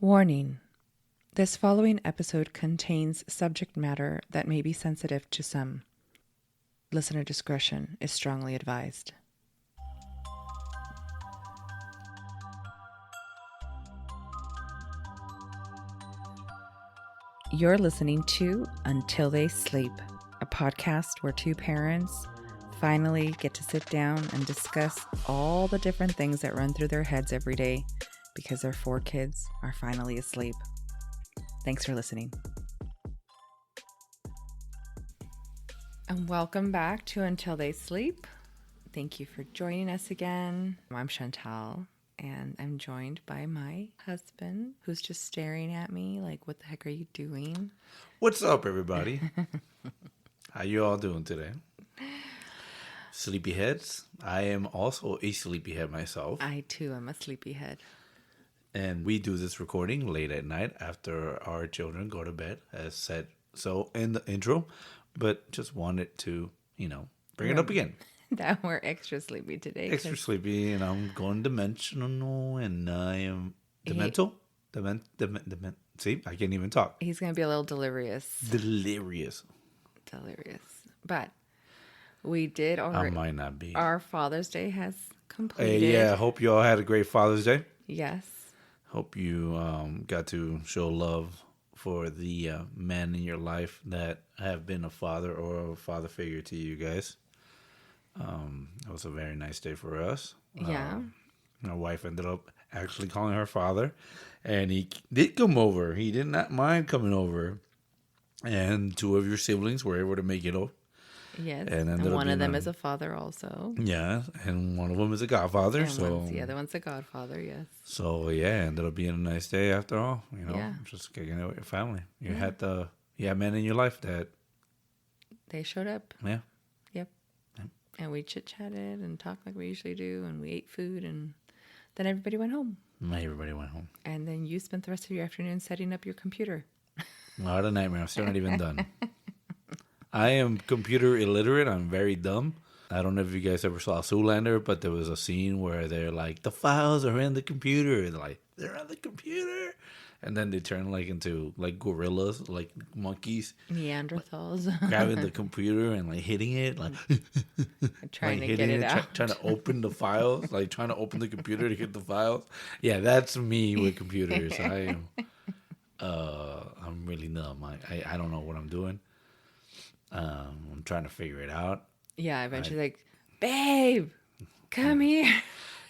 Warning. This following episode contains subject matter that may be sensitive to some. Listener discretion is strongly advised. You're listening to Until They Sleep, a podcast where two parents finally get to sit down and discuss all the different things that run through their heads every day because their 4 kids are finally asleep. Thanks for listening. And welcome back to Until They Sleep. Thank you for joining us again. I'm Chantal, and I'm joined by my husband, who's just staring at me like, what the heck are you doing? What's up, everybody? How you all doing today? Sleepyheads. I am also a sleepyhead myself. I, too, am a sleepyhead. And we do this recording late at night after our children go to bed, as said so in the intro. But just wanted to, bring it up again. That we're extra sleepy today. Extra sleepy, and I'm going dimensional, and I am demental. See, I can't even talk. He's going to be a little delirious. Delirious. But we did already. I might not be. Our Father's Day has completed. Hey, yeah, hope you all had a great Father's Day. Yes. Hope you got to show love for the men in your life that have been a father or a father figure to you guys. It was a very nice day for us. Yeah. My wife ended up actually calling her father, and he did come over. He did not mind coming over. And 2 of your siblings were able to make it up. Yes. And one of them is a father also. Yeah, and one of them is a godfather. And the other one's a godfather, yes. So, yeah, ended up being a nice day after all. Yeah. Just kicking it with your family. You had men in your life that... They showed up. Yeah. Yep. Yeah. And we chit-chatted and talked like we usually do, and we ate food, and then everybody went home. And then you spent the rest of your afternoon setting up your computer. What a nightmare. I'm still not even done. I am computer illiterate. I'm very dumb. I don't know if you guys ever saw Zoolander, but there was a scene where they're like, the files are in the computer. And they're on the computer. And then they turn into gorillas, like monkeys. Neanderthals. Grabbing the computer and hitting it. Trying to get it out. Trying to open the files. Trying to open the computer to get the files. Yeah, that's me with computers. I'm really numb. I don't know what I'm doing. I'm trying to figure it out. Yeah, eventually babe, come here.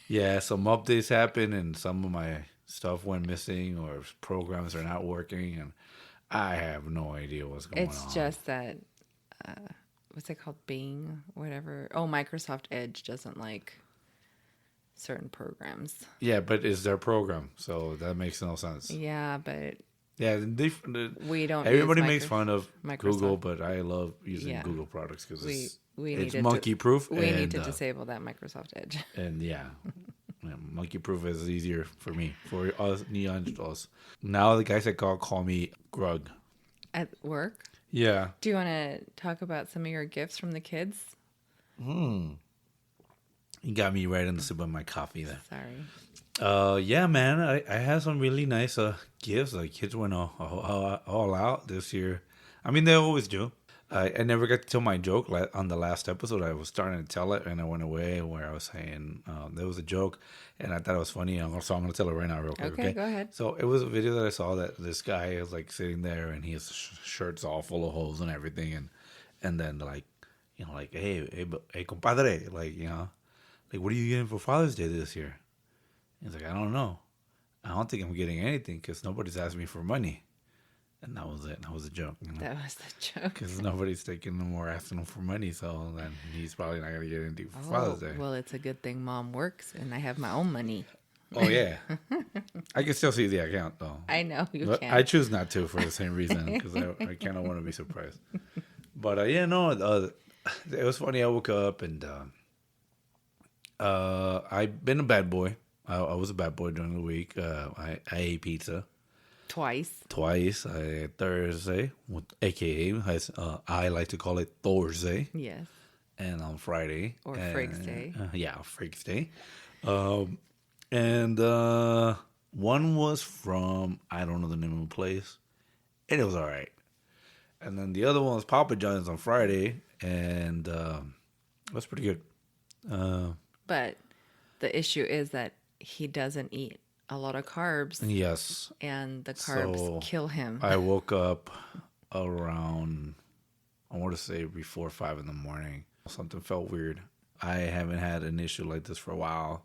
Yeah, some updates happen and some of my stuff went missing or programs are not working and I have no idea what's going on. It's just that, what's it called? Bing, whatever. Oh, Microsoft Edge doesn't like certain programs. Yeah, but it's their program, so that makes no sense. Yeah, but... Yeah, we don't. Everybody makes fun of Microsoft. Google, but I love using Google products because it's monkey proof. We need to disable that Microsoft Edge. And monkey proof is easier for me, for us Neanderthals. Now the guys that call me Grug at work. Yeah. Do you want to talk about some of your gifts from the kids? You got me right in the sip of my coffee there. Sorry. Yeah, man, I had some really nice gifts. Like kids went all out this year. I mean, they always do. I never got to tell my joke on the last episode. I was starting to tell it, and I went away where I was saying there was a joke, and I thought it was funny. So I'm going to tell it right now real quick. Okay, go ahead. So it was a video that I saw that this guy is sitting there, and his shirt's all full of holes and everything, and then hey, compadre, what are you getting for Father's Day this year? He's like, I don't know. I don't think I'm getting anything because nobody's asked me for money. And that was it. That was a joke. That was the joke. Because nobody's taking him or asking him for money. So then he's probably not going to get anything for Father's Day. Well, it's a good thing Mom works and I have my own money. Oh, yeah. I can still see the account, though. I know you but can. I choose not to for the same reason because I kind of want to be surprised. But, it was funny. I woke up and I've been a bad boy. I was a bad boy during the week. I ate pizza. Twice. I ate Thursday, a.k.a. I like to call it Thursday. Yes. And on Friday. Or Freak's Day. Freak's Day. And One was from, I don't know the name of the place, and it was all right. And then the other one was Papa John's on Friday, and that's pretty good. But the issue is that he doesn't eat a lot of carbs. Yes. And the carbs kill him. I woke up around, I want to say before 5 in the morning. Something felt weird. I haven't had an issue like this for a while.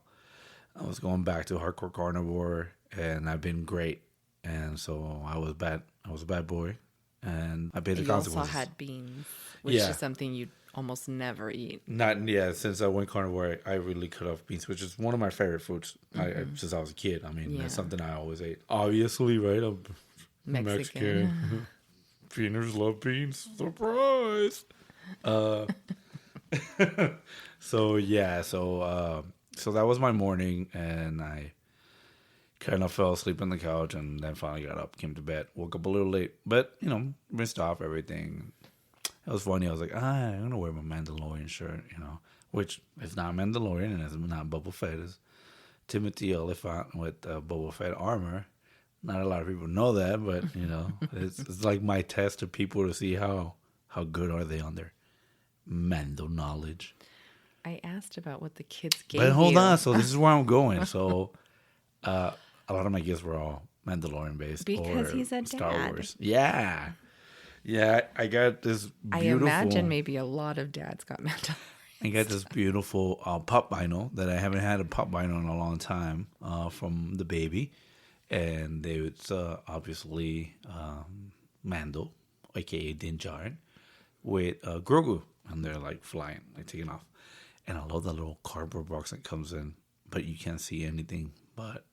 I was going back to hardcore carnivore, and I've been great. And so I was bad. I was a bad boy, and I paid the consequences. You also had beans, which is something you almost never eat. Since I went carnivore, I really cut off beans, which is one of my favorite foods. Since I was a kid. I mean, that's something I always ate. Obviously, right? I'm Mexican. Beaners love beans. Surprise! So that was my morning, and I kind of fell asleep on the couch, and then finally got up, came to bed, woke up a little late, but rinsed off everything. It was funny. I was like, I'm gonna wear my Mandalorian shirt, which is not Mandalorian and it's not Boba Fett. It's Timothy Oliphant with Boba Fett armor. Not a lot of people know that, but it's like my test to people to see how good are they on their Mando knowledge. I asked about what the kids gave you. But hold on, so this is where I'm going. So a lot of my gifts were all Mandalorian based. Because he's a Star dad. Wars. Yeah. Yeah, I got this beautiful... I imagine maybe a lot of dads got Mandalorian. I got this beautiful pop vinyl that I haven't had a pop vinyl in a long time from the baby. And it's obviously Mando, a.k.a. Din Djarin, with Grogu. And they're like flying, like taking off. And I love that little cardboard box that comes in, but you can't see anything. But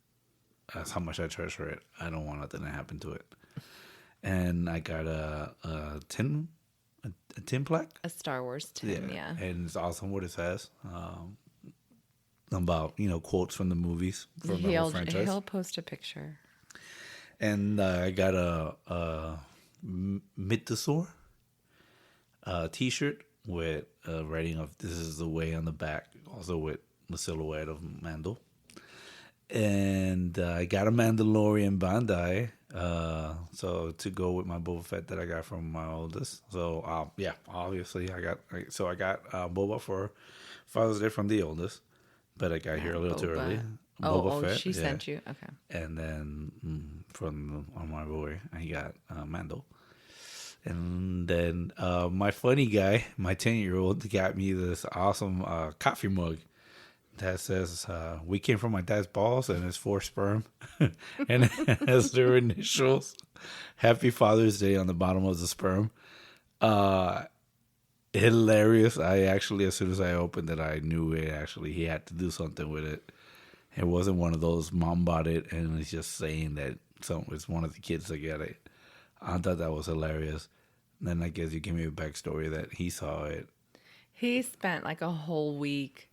that's how much I treasure it. I don't want nothing to happen to it. And I got a tin plaque. A Star Wars tin, yeah. And it's awesome what it says about, quotes from the movies from the whole franchise. He'll post a picture. And I got a Mythosaur T-shirt with writing of "This is the way" on the back, also with the silhouette of Mando. And I got a Mandalorian Bandai, so to go with my Boba Fett that I got from my oldest. So obviously I got Boba for Father's Day from the oldest, but I got here a little too early. Boba Fett, she sent you, okay. And then from my boy, I got Mando. And then my funny guy, my 10-year-old, got me this awesome coffee mug that says, "We came from my dad's balls," and it's for sperm. And it has their initials. Happy Father's Day on the bottom of the sperm. Hilarious. I actually, as soon as I opened it, I knew he had to do something with it. It wasn't one of those mom bought it and it's just saying that it's one of the kids that get it. I thought that was hilarious. Then I guess you give me a backstory that he saw it. He spent like a whole week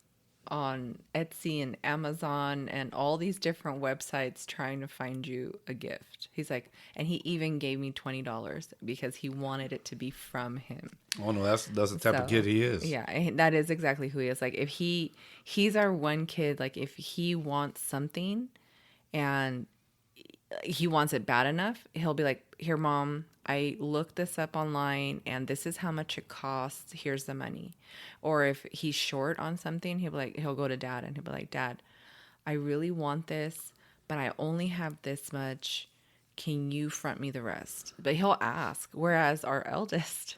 on Etsy and Amazon and all these different websites trying to find you a gift. He's like, and he even gave me $20 because he wanted it to be from him. Oh no, that's the type of kid he is. Yeah, that is exactly who he is. Like if he's our one kid, like if he wants something and he wants it bad enough, he'll be like, "Here, Mom, I looked this up online and this is how much it costs. Here's the money." Or if he's short on something, he'll go to Dad and he'll be like, "Dad, I really want this, but I only have this much. Can you front me the rest?" But he'll ask. Whereas our eldest,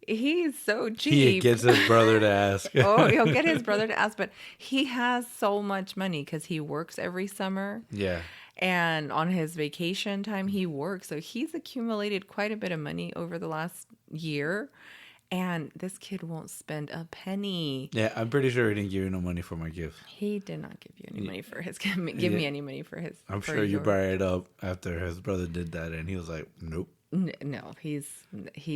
he's so cheap. He gets his brother to ask. He'll get his brother to ask, but he has so much money because he works every summer. Yeah. And on his vacation time, he works. So he's accumulated quite a bit of money over the last year. And this kid won't spend a penny. Yeah, I'm pretty sure he didn't give you no money for my gift. He did not give you any money for his. Give me any money for his. I'm sure you brought it up after his brother did that, and he was like, "Nope." No, he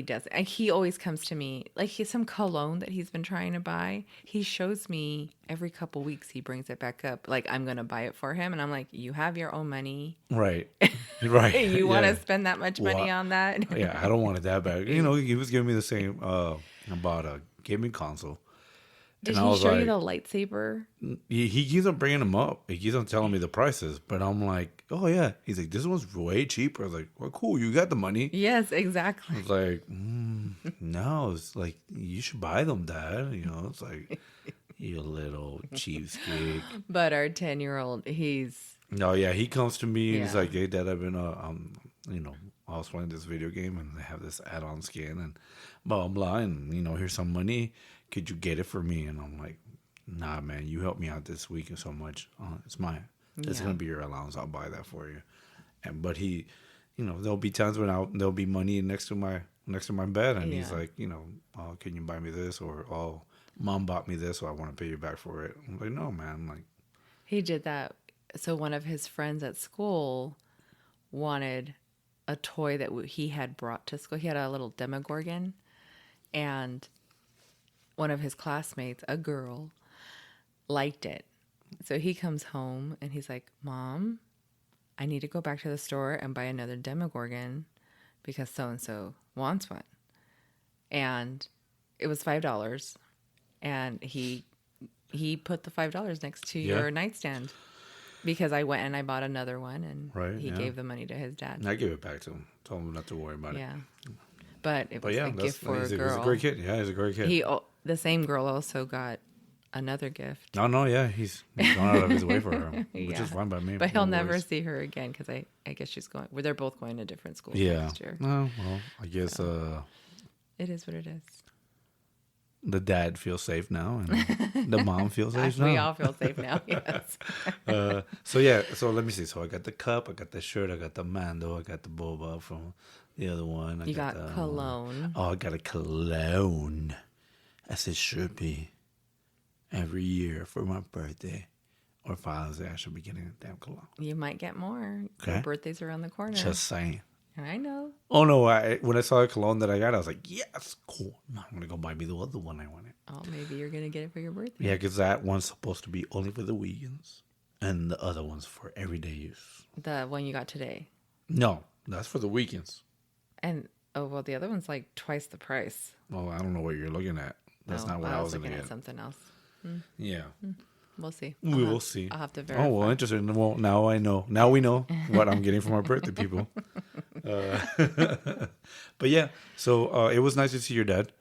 doesn't. And he always comes to me like he's some cologne that he's been trying to buy. He shows me every couple weeks. He brings it back up like I'm gonna buy it for him, and I'm like, "You have your own money, right? Right? You want to spend that much money on that?" Yeah, I don't want it that bad. He was giving me the same about a gaming console, Did And I he was show you like, the lightsaber? he keeps on bringing them up. He keeps on telling me the prices, but I'm like, oh yeah. He's like, this one's way cheaper. I was like, well, cool, you got the money. Yes, I exactly. was like, no, it's like you should buy them, Dad. You know, it's like you little cheapskate. But our 10-year-old, he's No, yeah, he comes to me and he's Yeah. like, hey, Dad, I've been you know, I was playing this video game and they have this add-on skin and blah blah, and you know, here's some money. Could you get it for me? And I'm like, nah, man, you helped me out this week so much. It's mine. It's Yeah. gonna be your allowance. I'll buy that for you. And but he, you know, there'll be times when there'll be money next to my bed, and he's Yeah. like, you know, can you buy me this? Or Mom bought me this, so I want to pay you back for it. I'm like, no, man, like. He did that. So one of his friends at school wanted a toy that he had brought to school. He had a little Demogorgon, and one of his classmates, a girl, liked it. So he comes home and he's like, Mom, I need to go back to the store and buy another Demogorgon because so-and-so wants one. And it was $5. And he put the $5 next to your nightstand because I went and I bought another one, and he gave the money to his dad. And I gave it back to him. Told him not to worry about it. Yeah. But it was a gift for a He's girl. a great kid. Yeah, he's a great kid. The same girl also got another gift. No, yeah, he's gone out of his way for her, which Yeah. is fine by me. But he'll No never worries. see her again because I guess she's going. Well, they're both going to different schools Yeah. next year. No, well, I guess It is what it is. the dad feels safe now, and the mom feels safe now. We all feel safe now. Yes. So let me see. So I got the cup, I got the shirt, I got the Mando, I got the boba from the other one. You got the, cologne. I got a cologne, as it should be. Every year for my birthday or Father's Day, I should be getting a damn cologne. You might get more. Okay. Your birthday's around the corner. Just saying. I know. Oh no! When I saw a cologne that I got, I was like, "Yes, cool." Now I'm gonna go buy me the other one I wanted. Oh, maybe you're gonna get it for your birthday. Yeah, because that one's supposed to be only for the weekends, and the other one's for everyday use. The one you got today. No, that's for the weekends. And the other one's like twice the price. Well, I don't know what you're looking at. That's not what I was looking gonna at get. Something else. Yeah, We'll see. we will see. I'll have to verify. Oh well, interesting. Well, now I know. Now we know what I'm getting for my birthday, people. But yeah, so it was nice to see your dad.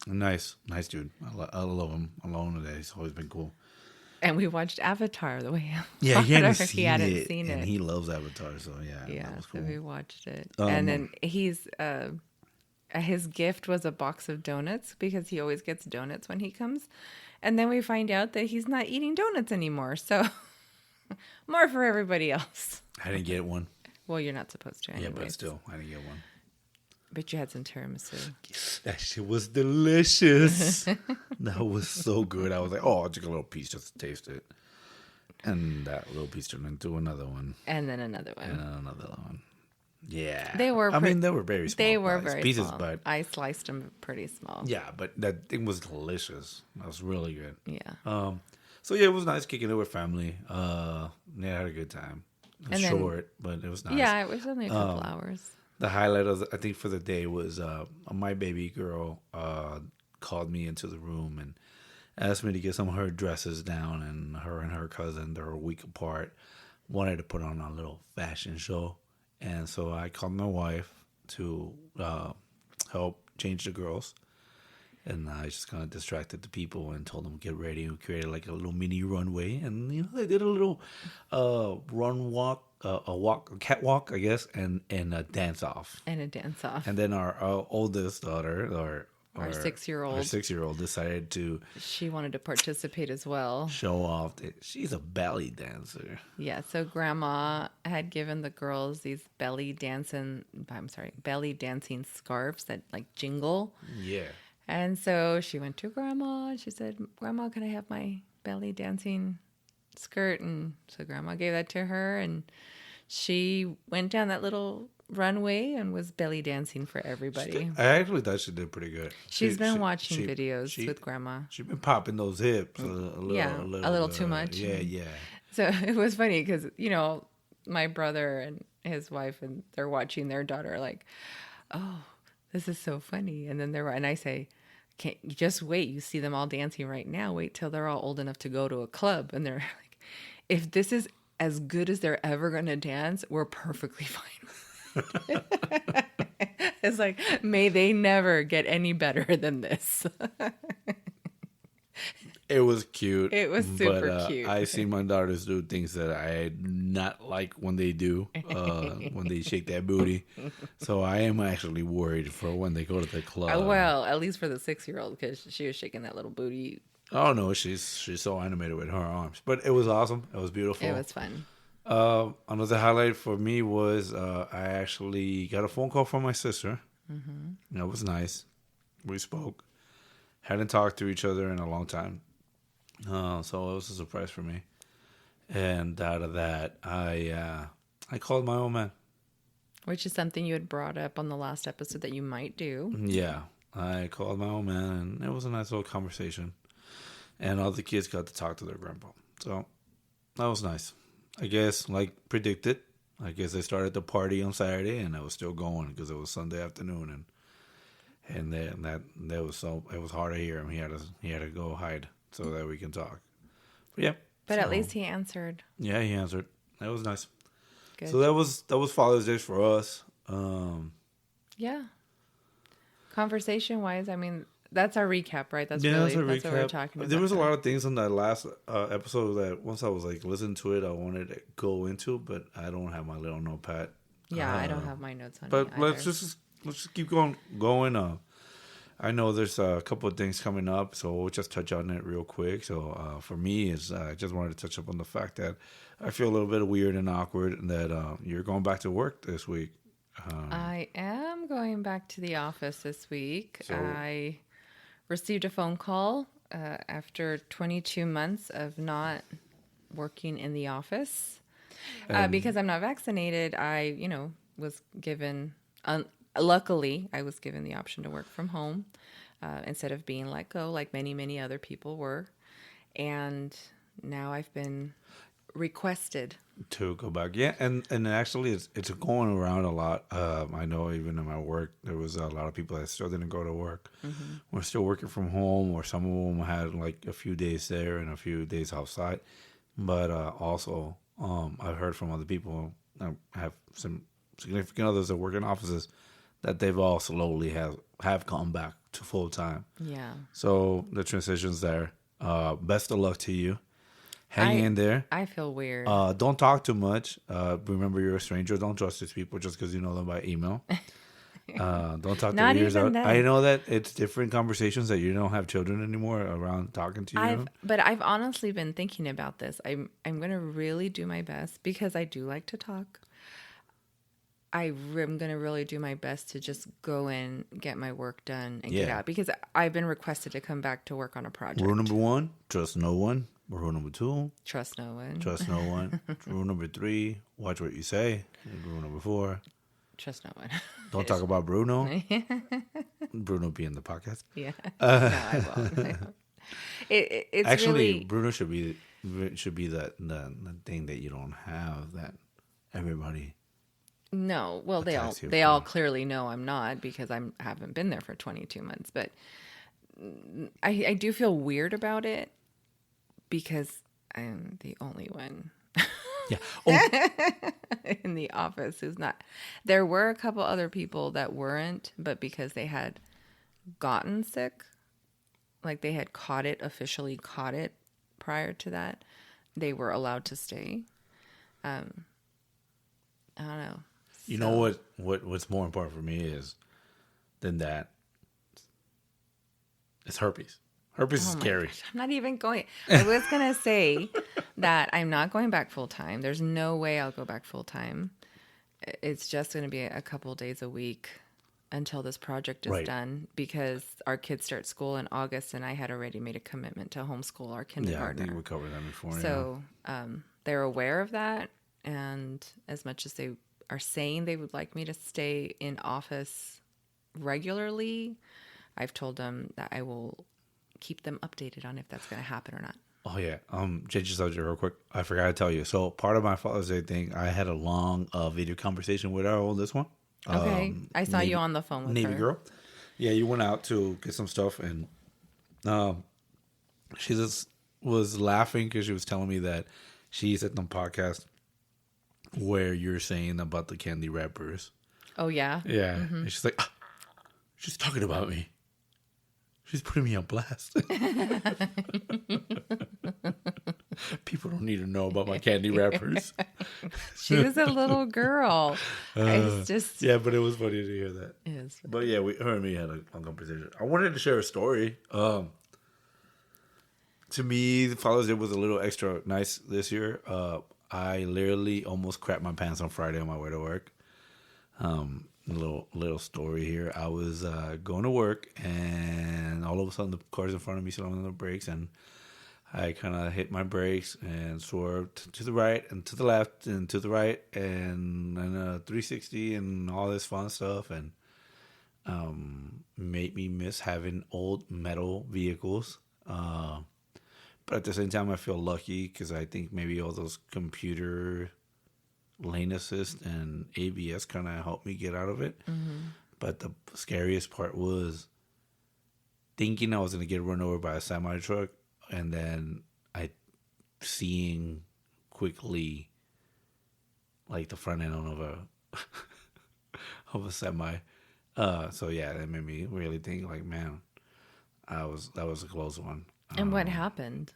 Nice dude. I love him. Alone today, he's always been cool. And we watched Avatar the way Yeah, he hadn't seen seen and it. he loves Avatar, so yeah, Yeah, that was cool. so we watched it. And then his gift was a box of donuts because he always gets donuts when he comes. And then we find out that he's not eating donuts anymore. So more for everybody else. I didn't get one. Well, you're not supposed to anyways. Yeah, but still, I didn't get one. But you had some tiramisu. That shit was delicious. That was so good. I was like, oh, I'll take a little piece just to taste it. And that little piece turned into another one. And then another one. And another one. Yeah. They were I mean, they were very small. They were very pieces, small. but I sliced them pretty small. yeah, but that thing was delicious. That was really good. Yeah. So yeah, it was nice kicking it with family. Yeah, I had a good time. It was And then- short, but it was nice. Yeah, it was only a couple hours. The highlight of I think for the day was my baby girl called me into the room and asked me to get some of her dresses down, and her cousin, they're a week apart, wanted to put on a little fashion show. And so I called my wife to help change the girls. And I just kind of distracted the people and told them to get ready. We created like a little mini runway. And, you know, they did a little a catwalk, I guess, and a dance off. And a dance off. And then our oldest daughter, Our 6-year-old. Our 6-year-old decided to She wanted to participate as well. show off that she's a belly dancer. Yeah, so Grandma had given the girls these belly dancing scarves that like jingle. Yeah. And so she went to Grandma and she said, Grandma, can I have my belly dancing skirt? And so Grandma gave that to her, and she went down that little runway and was belly dancing for everybody. I actually thought she did pretty good. She's been watching videos with Grandma. She's been popping those hips a little too much. Yeah. So it was funny because, you know, my brother and his wife, and they're watching their daughter like, oh, this is so funny. And then and I say, can't you just wait. You see them all dancing right now. Wait till they're all old enough to go to a club. And they're like, if this is as good as they're ever going to dance, we're perfectly fine. It's like, may they never get any better than this. It was cute. It was super cute. I see my daughters do things that I not like when they do, when they shake that booty. So I am actually worried for when they go to the club. Well, at least for the 6-year-old, because she was shaking that little booty. Oh, no, she's so animated with her arms. But it was awesome. It was beautiful. It was fun. Another highlight for me was I actually got a phone call from my sister. Mm-hmm. That was nice. We spoke. Hadn't talked to each other in a long time. So it was a surprise for me. And out of that, I called my old man. Which is something you had brought up on the last episode that you might do. Yeah. I called my old man, and it was a nice little conversation. And all the kids got to talk to their grandpa. So that was nice. I guess, like predicted, I guess they started the party on Saturday, and I was still going because it was Sunday afternoon. And then that was it was hard to hear him. He had to go hide so that we can talk. But yeah. But at least he answered. Yeah, he answered. That was nice. Good. So that was Father's Day for us. Yeah. Conversation wise, I mean, that's our recap, right? That's what we're talking about. There was a lot of things on that last episode that once I was like listening to it, I wanted to go into, but I don't have my little notepad. Yeah, I don't have my notes on. But let's just keep going. I know there's a couple of things coming up, so we'll just touch on it real quick. So for me, I just wanted to touch up on the fact that I feel a little bit weird and awkward that you're going back to work this week. I am going back to the office this week. So, I received a phone call after 22 months of not working in the office. Because I'm not vaccinated, I, was given... Luckily, I was given the option to work from home instead of being let go like many, many other people were. And now I've been requested to go back. Yeah, and actually it's going around a lot. I know even in my work, there was a lot of people that still didn't go to work. Mm-hmm. We're still working from home, or some of them had like a few days there and a few days outside. But also, I've heard from other people, I have some significant others that work in offices, that they've all slowly have gone back to full time. Yeah. So the transition's there. Best of luck to you. Hang in there. I feel weird. Don't talk too much. Remember, you're a stranger. Don't trust these people just because you know them by email. Don't talk their ears out. That. I know that it's different conversations that you don't have children anymore around talking to you. But I've honestly been thinking about this. I'm going to really do my best because I do like to talk. I'm going to really do my best to just go in, get my work done, and get out. Because I've been requested to come back to work on a project. Rule number 1, trust no one. Rule number 2, trust no one. Trust no one. Rule number 3, watch what you say. And rule number 4, trust no one. Don't talk about Bruno. Bruno be in the podcast. Yeah. No, I won't. It's actually, really... Bruno should be the thing that you don't have, that everybody... No, well, they all clearly know I'm not, because I haven't been there for 22 months. But I do feel weird about it because I'm the only one in the office who's not. There were a couple other people that weren't, but because they had gotten sick, like they had officially caught it prior to that, they were allowed to stay. I don't know. You know what's more important for me than that? It's herpes. Herpes is scary. Gosh, I'm not even going. I was going to say that I'm not going back full time. There's no way I'll go back full time. It's just going to be a couple days a week until this project is done, because our kids start school in August, and I had already made a commitment to homeschool our kindergartner. Yeah, I think we covered that before. So they're aware of that, and as much as they are saying they would like me to stay in office regularly, I've told them that I will keep them updated on if that's going to happen or not. Oh, yeah. Change the subject real quick. I forgot to tell you. So part of my Father's Day thing, I had a long video conversation with our oldest one. Okay. I saw you on the phone with Navy her. girl. Yeah, you went out to get some stuff, and she just was laughing because she was telling me that she's at the podcast where you're saying about the candy wrappers. Oh, yeah? Yeah. Mm-hmm. And she's like, she's talking about me. She's putting me on blast. People don't need to know about my candy wrappers. She was a little girl. It's just... Yeah, but it was funny to hear that. It is. But yeah, her and me had a conversation. I wanted to share a story. To me, the Father's Day was a little extra nice this year. I literally almost crapped my pants on Friday on my way to work. Little story here. I was going to work, and all of a sudden the cars in front of me slammed on the brakes, and I kind of hit my brakes and swerved to the right and to the left and to the right and a 360 and all this fun stuff, and made me miss having old metal vehicles. But at the same time, I feel lucky because I think maybe all those computer lane assist and ABS kind of helped me get out of it. Mm-hmm. But the scariest part was thinking I was going to get run over by a semi truck, and then seeing quickly like the front end of a semi. So yeah, that made me really think like, man, that was a close one. And what happened?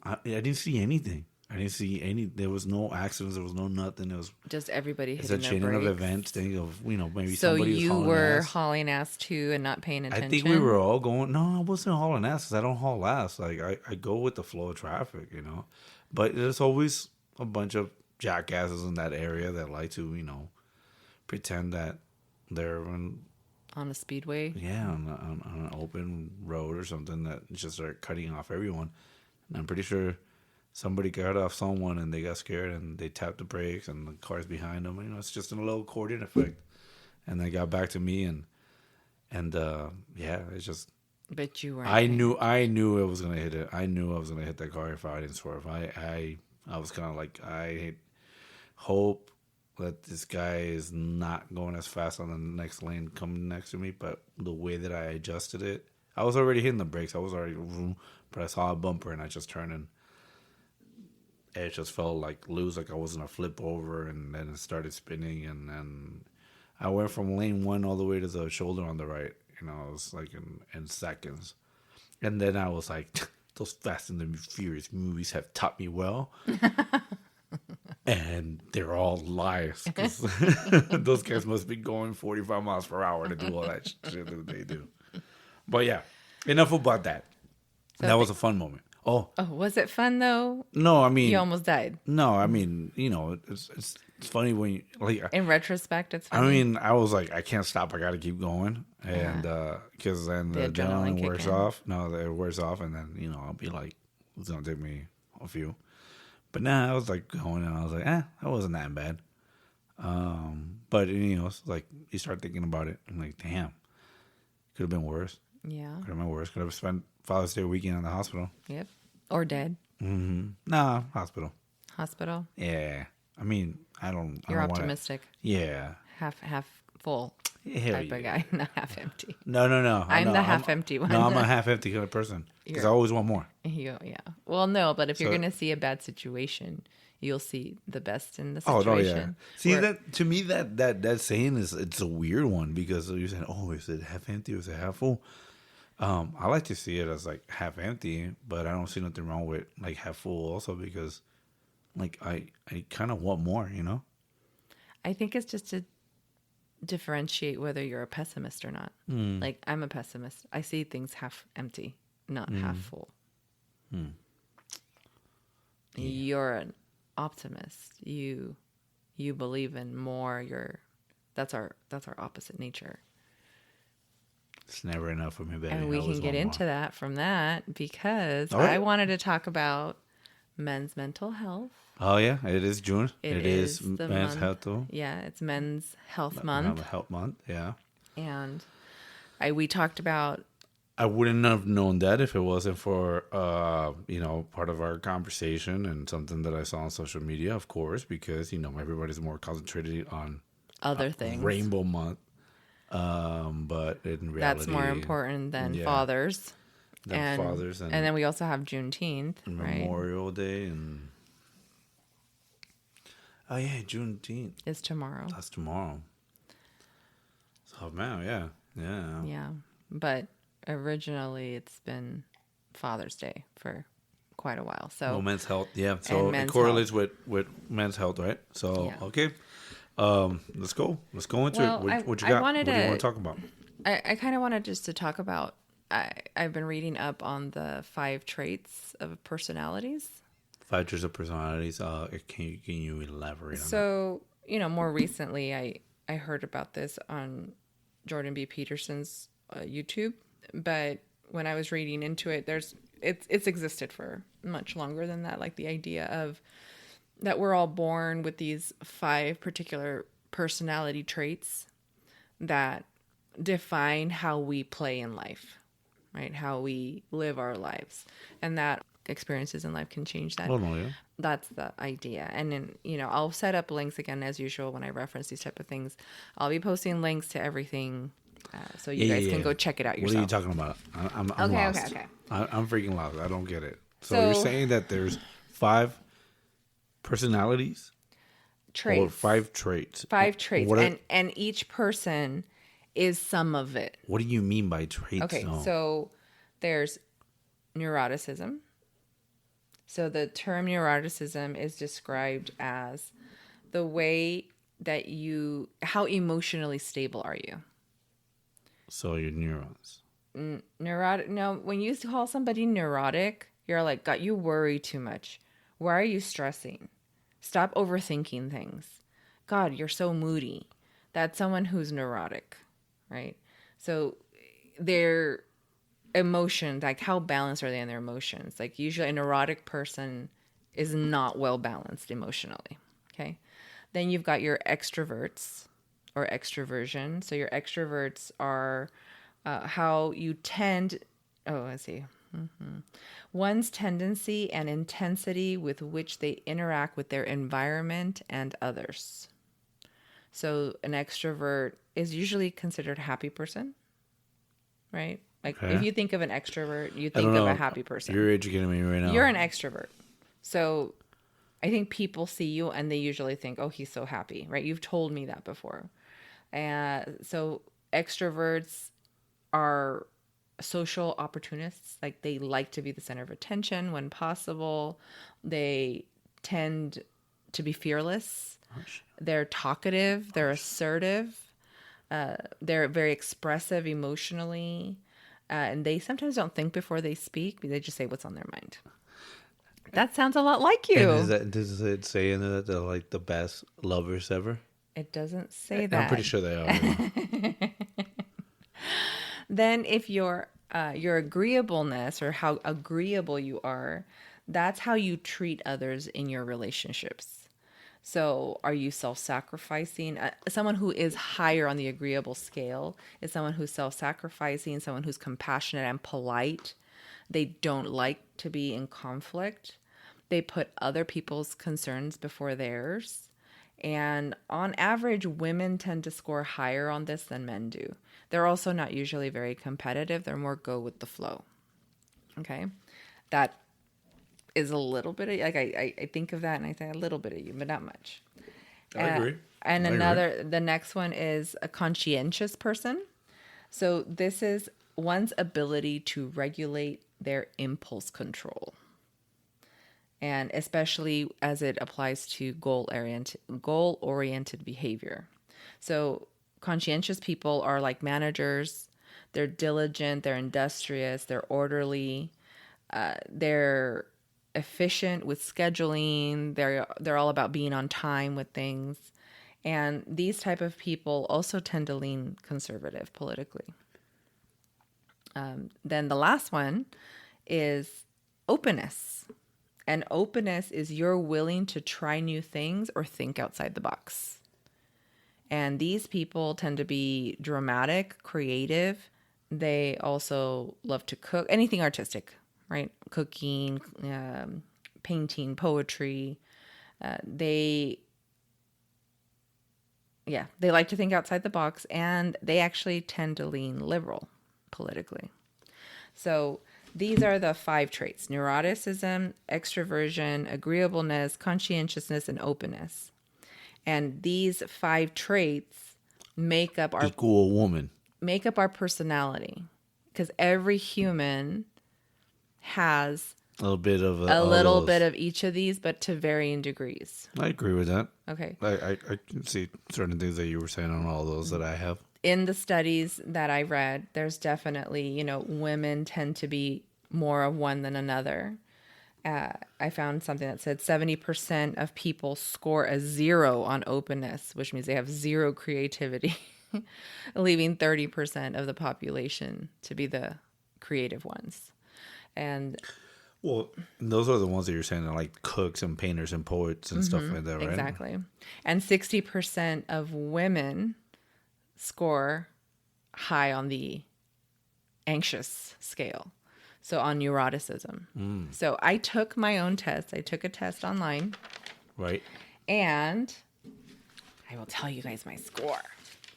I didn't see anything. I didn't see any. There was no accidents. There was no nothing. It was just everybody hitting their brakes. It's a chain of events. Thing of maybe so somebody was hauling ass. So you were hauling ass too and not paying attention. I think we were all going. No, I wasn't hauling ass because I don't haul ass. Like I go with the flow of traffic, But there's always a bunch of jackasses in that area that like to pretend that they're on a speedway. Yeah, on an open road or something that just start cutting off everyone. And I'm pretty sure somebody got off someone and they got scared and they tapped the brakes and the car's behind them. It's just a little accordion effect. And they got back to me and yeah, it's just. But you weren't. I knew I was gonna hit it. I knew I was gonna hit that car if I didn't swerve. I was kind of like, I hope that this guy is not going as fast on the next lane coming next to me. But the way that I adjusted it, I was already hitting the brakes. I was already, but I saw a bumper and I just turned and it just felt like loose, like I was gonna flip over, and then it started spinning, and then I went from lane 1 all the way to the shoulder on the right. It was like in seconds, and then I was like, those Fast and the Furious movies have taught me well, and they're all lies because those guys must be going 45 miles per hour to do all that shit that they do. But yeah, enough about that. So that was a fun moment. Oh, was it fun though? No, I mean, you almost died. No, I mean, it's funny when you like. In retrospect, it's funny. I mean, I was like, I can't stop. I got to keep going, and because then the adrenaline wears off. No, it wears off, and then I'll be like, it's gonna take me a few. But now I was like going, and I was like, that wasn't that bad. But it's like you start thinking about it, and like, damn, could have been worse. Yeah, could have been worse. Could have spent Father's Day weekend in the hospital. Yep. Or dead. Mm-hmm. Nah, hospital. Hospital? Yeah. I mean, You're optimistic. Yeah. Half full type of guy, not half empty. No. I'm the half empty one. No, I'm a half empty kind of person because I always want more. Yeah. Well, no, but if you're going to see a bad situation, you'll see the best in the situation. Oh, no, yeah. See, that to me, that saying it's a weird one because you're saying, is it half empty or is it half full? I like to see it as like half empty, but I don't see nothing wrong with like half full also because like I kind of want more, I think it's just to differentiate whether you're a pessimist or not. Like I'm a pessimist. I see things half empty, not half full. Yeah. You're an optimist. You believe in more. That's our opposite nature. It's never enough for me, baby. And we can get into that from that because I wanted to talk about men's mental health. Oh, yeah. It is June. It is men's health, too. Yeah, it's Men's Health Month. Health Month, yeah. And we talked about... I wouldn't have known that if it wasn't for, part of our conversation and something that I saw on social media, of course, because, everybody's more concentrated on other things. Rainbow Month. But in reality, that's more important than fathers. And then we also have Juneteenth, right? Memorial Day and Juneteenth is tomorrow. That's tomorrow. Oh man, yeah. But originally it's been Father's Day for quite a while. So men's health, So it correlates with men's health, right? So okay, let's go into it. What you got? What do you want to talk about? I kind of wanted just to talk about. I've been reading up on the 5 traits of personalities. 5 traits of personalities. Can you elaborate on that? So, more recently, I heard about this on Jordan B. Peterson's YouTube. But when I was reading into it, it's existed for much longer than that. Like the idea of that we're all born with these 5 particular personality traits that define how we play in life, right? How we live our lives, and that experiences in life can change that. Oh, no, yeah. That's the idea. And then, I'll set up links again, as usual, when I reference these type of things. I'll be posting links to everything so you guys can go check it out yourself. What are you talking about? I'm lost. Okay. I'm freaking lost. I don't get it. So you're saying that there's 5 personalities? Traits. Or 5 traits? 5 traits. And each person is some of it. What do you mean by traits? Okay, so there's neuroticism. So the term neuroticism is described as the way that how emotionally stable are you? So your neurons. Neurotic. No, when you call somebody neurotic, you're like, God, you worry too much. Why are you stressing? Stop overthinking things. God, you're so moody. That's someone who's neurotic, right? So their emotions, like how balanced are they in their emotions? Like usually a neurotic person is not well balanced emotionally, okay? Then you've got your extroverts or extroversion. So your extroverts are how you tend, one's tendency and intensity with which they interact with their environment and others. So an extrovert is usually considered a happy person, right? Like if you think of an extrovert, you think of a happy person. You're educating me right now. You're an extrovert. So I think people see you and they usually think, oh, he's so happy, right? You've told me that before. So extroverts are social opportunists. Like they like to be the center of attention when possible. They tend to be fearless. They're talkative. They're assertive. They're very expressive emotionally. And they sometimes don't think before they speak. They just say what's on their mind. That sounds a lot like you. And does it say in it that they're like the best lovers ever? It doesn't say that. I'm pretty sure they are. Then if your agreeableness or how agreeable you are, that's how you treat others in your relationships. So are you self-sacrificing? Someone who is higher on the agreeable scale is someone who's self-sacrificing, someone who's compassionate and polite. They don't like to be in conflict. They put other people's concerns before theirs. And on average, women tend to score higher on this than men do. They're also not usually very competitive. They're more go with the flow. Okay? That is a little bit of, like, I think of that and I say a little bit of you, but not much. I agree. And the next one is a conscientious person. So this is one's ability to regulate their impulse control. And especially as it applies to goal-oriented behavior. So conscientious people are like managers. They're diligent, they're industrious, they're orderly, they're efficient with scheduling. They're all about being on time with things. And these type of people also tend to lean conservative politically. Then the last one is openness. And openness is you're willing to try new things or think outside the box. And these people tend to be dramatic, creative. They also love to cook, anything artistic, right? Cooking, painting, poetry. They Yeah, they like to think outside the box, and they actually tend to lean liberal politically. So these are the 5 traits: neuroticism, extroversion, agreeableness, conscientiousness, and openness. And these 5 traits make up Equal woman. our personality, because every human has A little bit of a little bit of each of these, but to varying degrees. I agree with that. Okay. I can see certain things that you were saying on all those that I have. In the studies that I read, there's definitely, women tend to be more of one than another. I found something that said 70% of people score a 0 on openness, which means they have 0 creativity, leaving 30% of the population to be the creative ones. And well, those are the ones that you're saying are like cooks and painters and poets and stuff like that, right? Exactly. And 60% of women score high on the anxious scale. So on neuroticism. So I took my own test. I took a test online. Right. And I will tell you guys my score.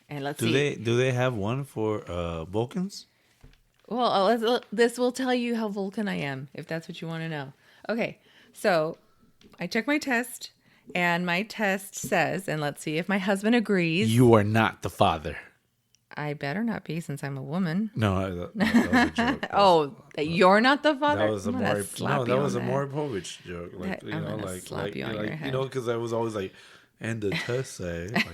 And let's see. Do they have one for Vulcans? Well, this will tell you how Vulcan I am, if that's what you want to know. Okay, so I took my test, and my test says, and let's see if my husband agrees. You are not the father. I better not be, since I'm a woman. No, that was a joke. That you're not the father? That was a Maury Povich joke. Like, I'm gonna slap you on your head. Because I was always like, and the test say... Like,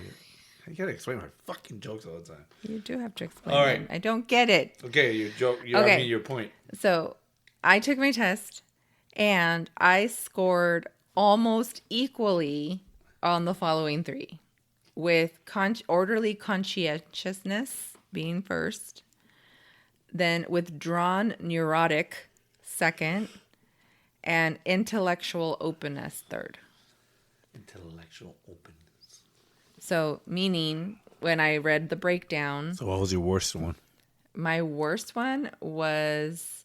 I gotta explain my fucking jokes all the time. You do have to explain all right. them. I don't get it. Okay, your joke. I mean, your point. So I took my test, and I scored almost equally on the following 3, with orderly conscientiousness being first, then withdrawn neurotic second, and intellectual openness third. Intellectual openness. So, meaning, when I read the breakdown... So what was your worst one? My worst one was...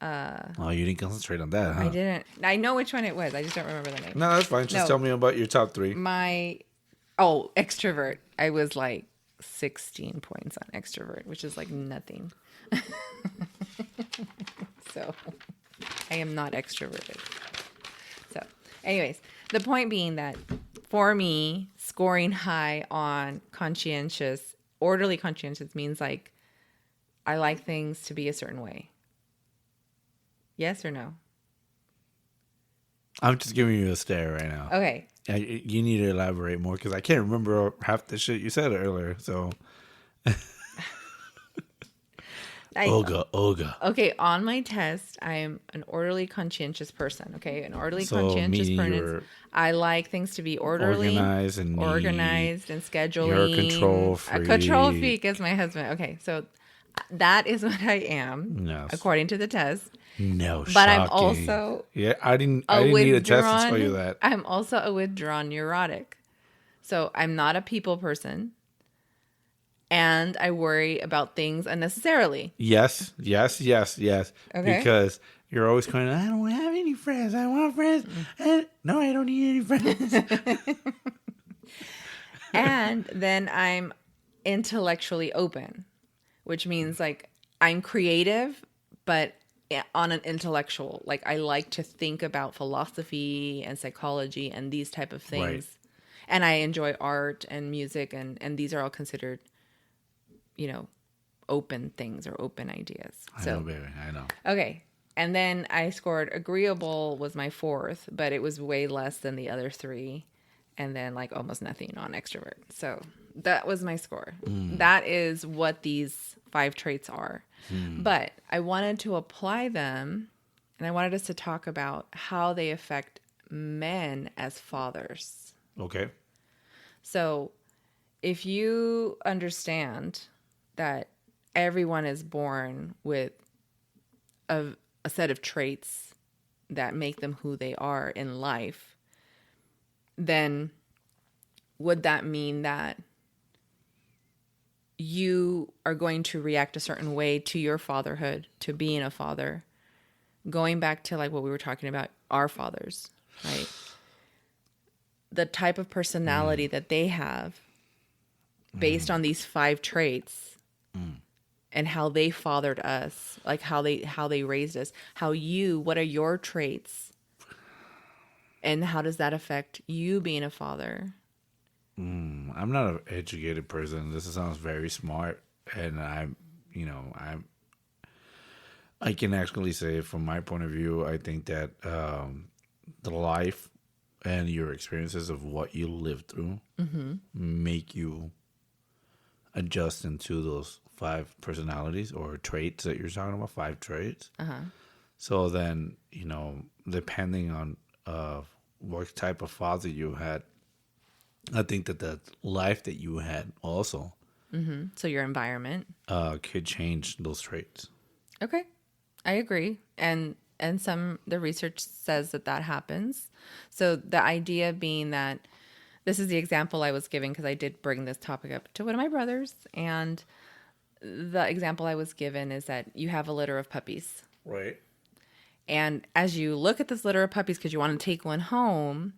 oh, you didn't concentrate on that, huh? I didn't. I know which one it was. I just don't remember the name. No, that's fine. Just tell me about your top 3. Extrovert. I was like 16 points on extrovert, which is like nothing. So, I am not extroverted. So, anyways, the point being that for me, scoring high on orderly conscientious means like I like things to be a certain way. Yes or no? I'm just giving you a stare right now. Okay. You need to elaborate more because I can't remember half the shit you said earlier. So, Olga. Okay, on my test, I am an orderly, conscientious person. Okay, an orderly, conscientious person. I like things to be orderly, organized, and scheduling. You're a control freak. A control freak is my husband. Okay, so that is what I am, according to the test. No, but shocking. I'm also I didn't need a test to tell you that. I'm also a withdrawn neurotic, so I'm not a people person. And I worry about things unnecessarily. Yes. Okay. Because you're always going, I don't have any friends. I want friends. No, I don't need any friends. And then I'm intellectually open, which means like I'm creative, but on an intellectual. Like I like to think about philosophy and psychology and these type of things. Right. And I enjoy art and music, and these are all considered, open things or open ideas. I know, baby. I know. Okay. And then I scored agreeable was my 4th, but it was way less than the other 3. And then like almost nothing on extrovert. So that was my score. That is what these 5 traits are. But I wanted to apply them, and I wanted us to talk about how they affect men as fathers. Okay. So if you understand that everyone is born with a set of traits that make them who they are in life, then would that mean that you are going to react a certain way to your fatherhood, to being a father, going back to like what we were talking about, our fathers, right? The type of personality that they have based on these 5 traits and how they fathered us, like how they raised us, what are your traits and how does that affect you being a father? I'm not an educated person. This sounds very smart, and I can actually say from my point of view, I think that the life and your experiences of what you lived through make you adjust into those 5 personalities or traits that you're talking about, 5 traits. So then, depending on what type of father you had, I think that the life that you had also So your environment could change those traits. Okay, I agree, and the research says that happens. So the idea being that this is the example I was giving because I did bring this topic up to one of my brothers, and the example I was given is that you have a litter of puppies, Right. and as you look at this litter of puppies because you want to take one home,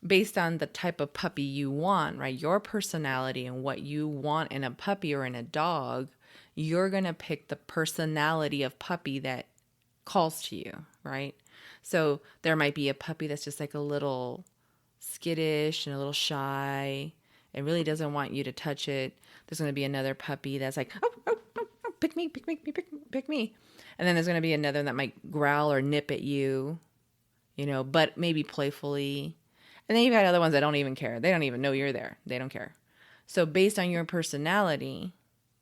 based on the type of puppy you want, right? Your personality and what you want in a puppy or in a dog, you're going to pick the personality of puppy that calls to you, right? So there might be a puppy that's just like a little skittish and a little shy and really doesn't want you to touch it. There's going to be another puppy that's like, oh, pick me. And then there's going to be another that might growl or nip at you, but maybe playfully. And then you've got other ones that don't even care. They don't even know you're there. They don't care. So based on your personality,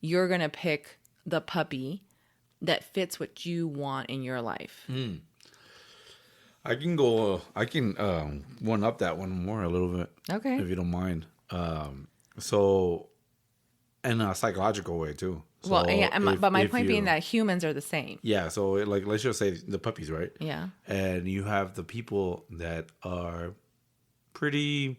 you're going to pick the puppy that fits what you want in your life. I can one up that one more a little bit. Okay. If you don't mind. So in a psychological way too. So well, yeah, but my point being that humans are the same. Yeah. So let's just say the puppies, right? Yeah. And you have the people that are pretty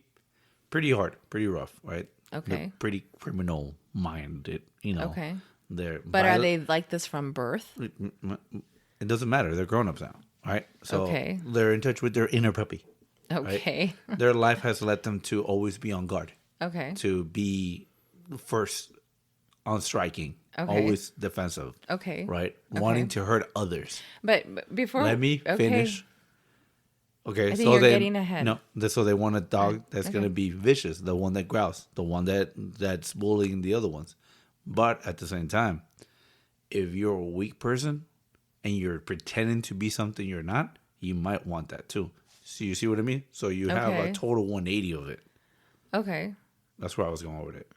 hard, pretty rough, right? Okay. They're pretty criminal minded, Okay. But are they like this from birth? It doesn't matter. They're grown-ups now, right? So Okay. they're in touch with their inner puppy. Okay. Right? Their life has led them to always be on guard. Okay. To be first on striking. Okay. Always defensive. Okay. Right? Okay. Wanting to hurt others. But before... Let me finish. Okay, I think you're getting ahead. No, so they want a dog that's going to be vicious, the one that growls, the one that's bullying the other ones. But at the same time, if you're a weak person and you're pretending to be something you're not, you might want that too. So you see what I mean? So you have a total 180 of it. Okay. That's where I was going with it.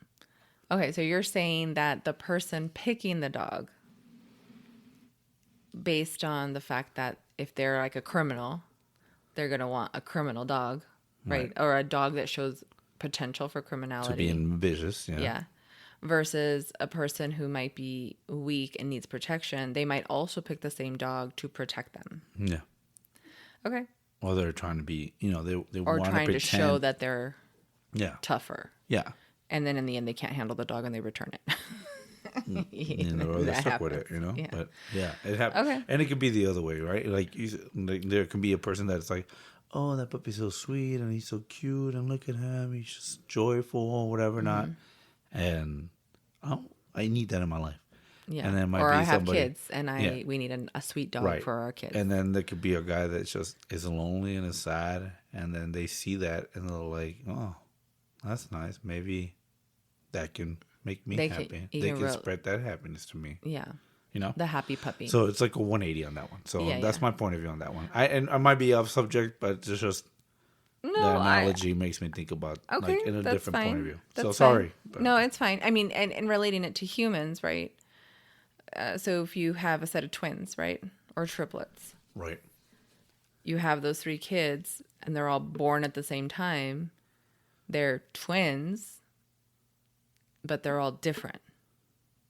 Okay, so you're saying that the person picking the dog, based on the fact that if they're like a criminal, they're going to want a criminal dog, right? Or a dog that shows potential for criminality. To being vicious, yeah. Yeah. Versus a person who might be weak and needs protection, they might also pick the same dog to protect them. Yeah. Okay. Or they're trying to be, they or want to trying to show that they're tougher. Yeah. And then in the end, they can't handle the dog and they return it. Or they're stuck with it, Yeah. But yeah, it happens. Okay. And it could be the other way, right? Like there can be a person that's like, oh, that puppy's so sweet and he's so cute and look at him, he's just joyful or whatever not. And I need that in my life. Yeah. And then or I have kids and we need a sweet dog for our kids. And then there could be a guy that just is lonely and is sad, and then they see that and they're like, oh, that's nice. Maybe that can make me happy. They can spread that happiness to me. Yeah. The happy puppy. So it's like a 180 on that one. So that's my point of view on that one. I might be off subject, but it's just the analogy makes me think about like in a different point of view. So sorry. But. No, it's fine. I mean, and relating it to humans, right? So if you have a set of twins, right? Or triplets. Right. You have those 3 kids and they're all born at the same time. They're twins, but they're all different.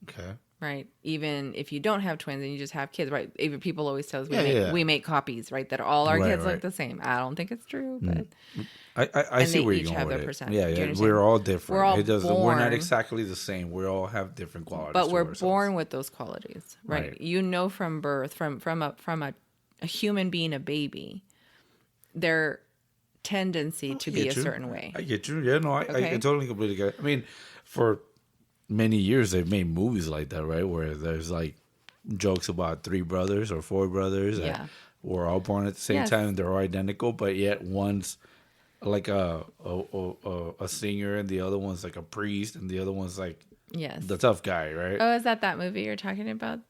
Okay. Right. Even if you don't have twins and you just have kids, right? Even people always tell us we make copies, right? That all our kids look the same. I don't think it's true, but I see where you're going with it. Yeah. We're all different. We're not exactly the same. We all have different qualities. But we're born with those qualities, right? From birth, from a human being, a baby, they're tendency to be a certain way. I get you. Yeah, no, I totally completely get it. I mean, for many years they've made movies like that, right? Where there's like jokes about 3 brothers or 4 brothers that were all born at the same time and they're all identical, but yet one's like a singer and the other one's like a priest and the other one's like the tough guy, right? Oh, is that movie you're talking about?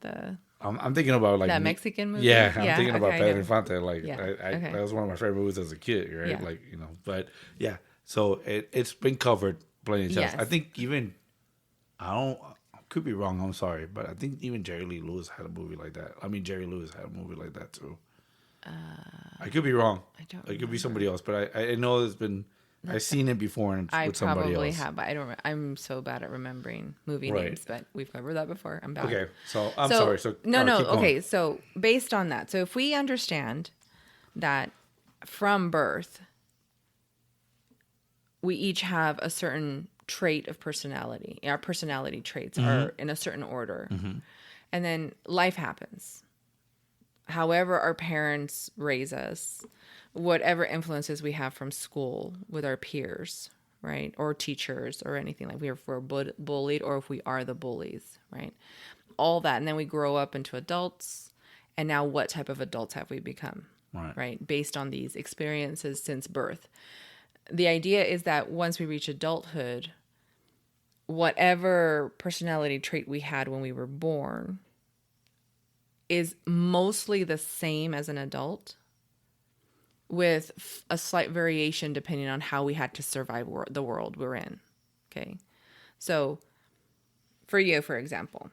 I'm thinking about like that Mexican movie. Yeah, I'm thinking about Pedro Infante. Like, okay. That was one of my favorite movies as a kid, right? Yeah. Like, you know, but yeah. So it's been covered plenty of times. I think even I could be wrong. I'm sorry, but I think even Jerry Lee Lewis had a movie like that. I mean, Jerry Lewis had a movie like that too. I could be wrong. I don't. It could be somebody else, but I know there's been. I've seen it before with somebody else. I probably have, but I don't. I'm so bad at remembering movie names, but we've covered that before. I'm bad. Okay, so I'm sorry. So no. Okay, so based on that, so if we understand that from birth, we each have a certain trait of personality. Our personality traits are in a certain order, and then life happens. However, our parents raise us. Whatever influences we have from school with our peers, right? Or teachers or anything like if we're bullied or if we are the bullies, right? All that. And then we grow up into adults. And now what type of adults have we become, right? Based on these experiences since birth. The idea is that once we reach adulthood, whatever personality trait we had when we were born is mostly the same as an adult, with a slight variation depending on how we had to survive the world we're in. Okay. So for you, for example,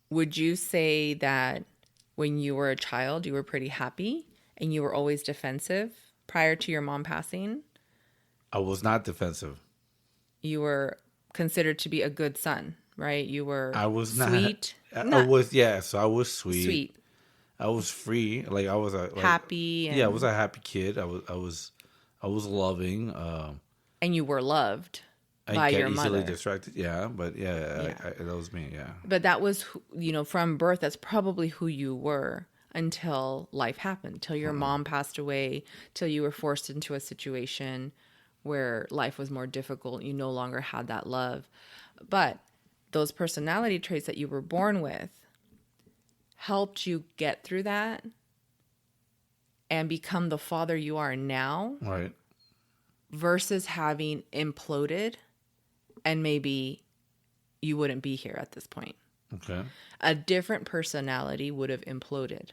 would you say that when you were a child, you were pretty happy and you were always defensive prior to your mom passing? I was not defensive. You were considered to be a good son, right? You were I was not sweet. I was, yes, I was sweet. Sweet. I was free, like I was happy. I was a happy kid. I was loving. And you were loved by your mother. I get easily distracted, but that was me, yeah. But that was, from birth. That's probably who you were until life happened, till your mom passed away, till you were forced into a situation where life was more difficult. You no longer had that love, but those personality traits that you were born with helped you get through that and become the father you are now. Right. Versus having imploded and maybe you wouldn't be here at this point. Okay. A different personality would have imploded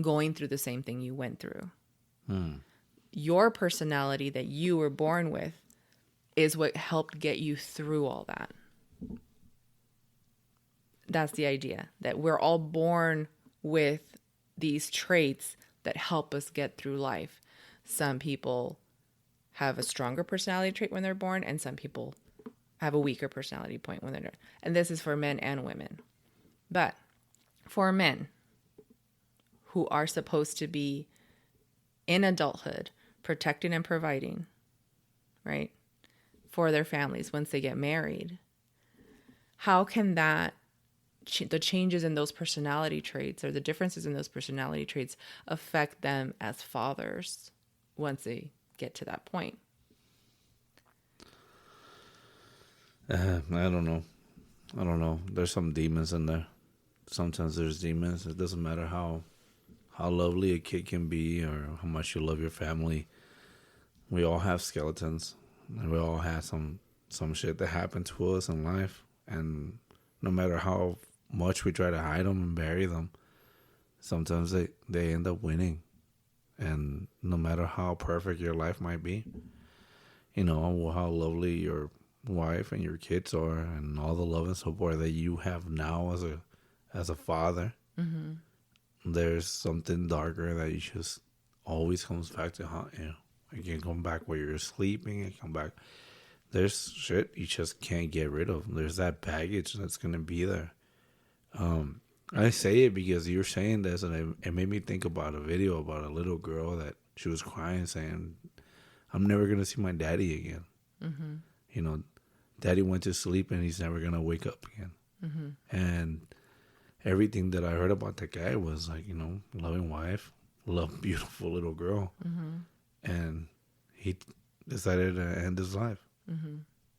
going through the same thing you went through. Your personality that you were born with is what helped get you through all that. That's the idea, that we're all born with these traits that help us get through life. Some people have a stronger personality trait when they're born, and some people have a weaker personality point when they're born. And this is for men and women. But for men who are supposed to be in adulthood, protecting and providing, right, for their families once they get married, how can that the changes in those personality traits or the differences in those personality traits affect them as fathers once they get to that point? I don't know. There's some demons in there. Sometimes there's demons. It doesn't matter how lovely a kid can be or how much you love your family. We all have skeletons. And we all have some shit that happened to us in life. And no matter how much we try to hide them and bury them, sometimes they end up winning. And no matter how perfect your life might be, how lovely your wife and your kids are and all the love and support that you have now as a father, there's something darker that you just always comes back to haunt you. It can come back while you're sleeping. It come back. There's shit you just can't get rid of. There's that baggage that's going to be there. I say it because you're saying this, and it made me think about a video about a little girl that she was crying, saying, "I'm never going to see my daddy again." Daddy went to sleep, and he's never going to wake up again. And everything that I heard about that guy was like, loving wife, beautiful little girl. And he decided to end his life.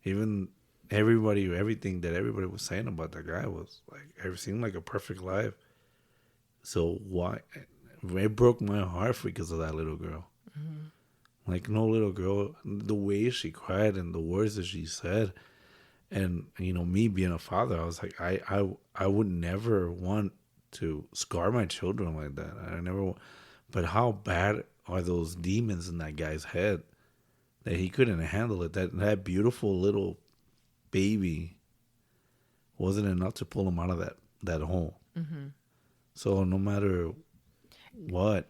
Even everything that everybody was saying about that guy was like, it seemed like a perfect life. So why? It broke my heart because of that little girl. Like, no little girl, the way she cried and the words that she said. And, me being a father, I was like, I would never want to scar my children like that. I never. But how bad are those demons in that guy's head that he couldn't handle it? That beautiful little baby wasn't enough to pull him out of that hole. So no matter what,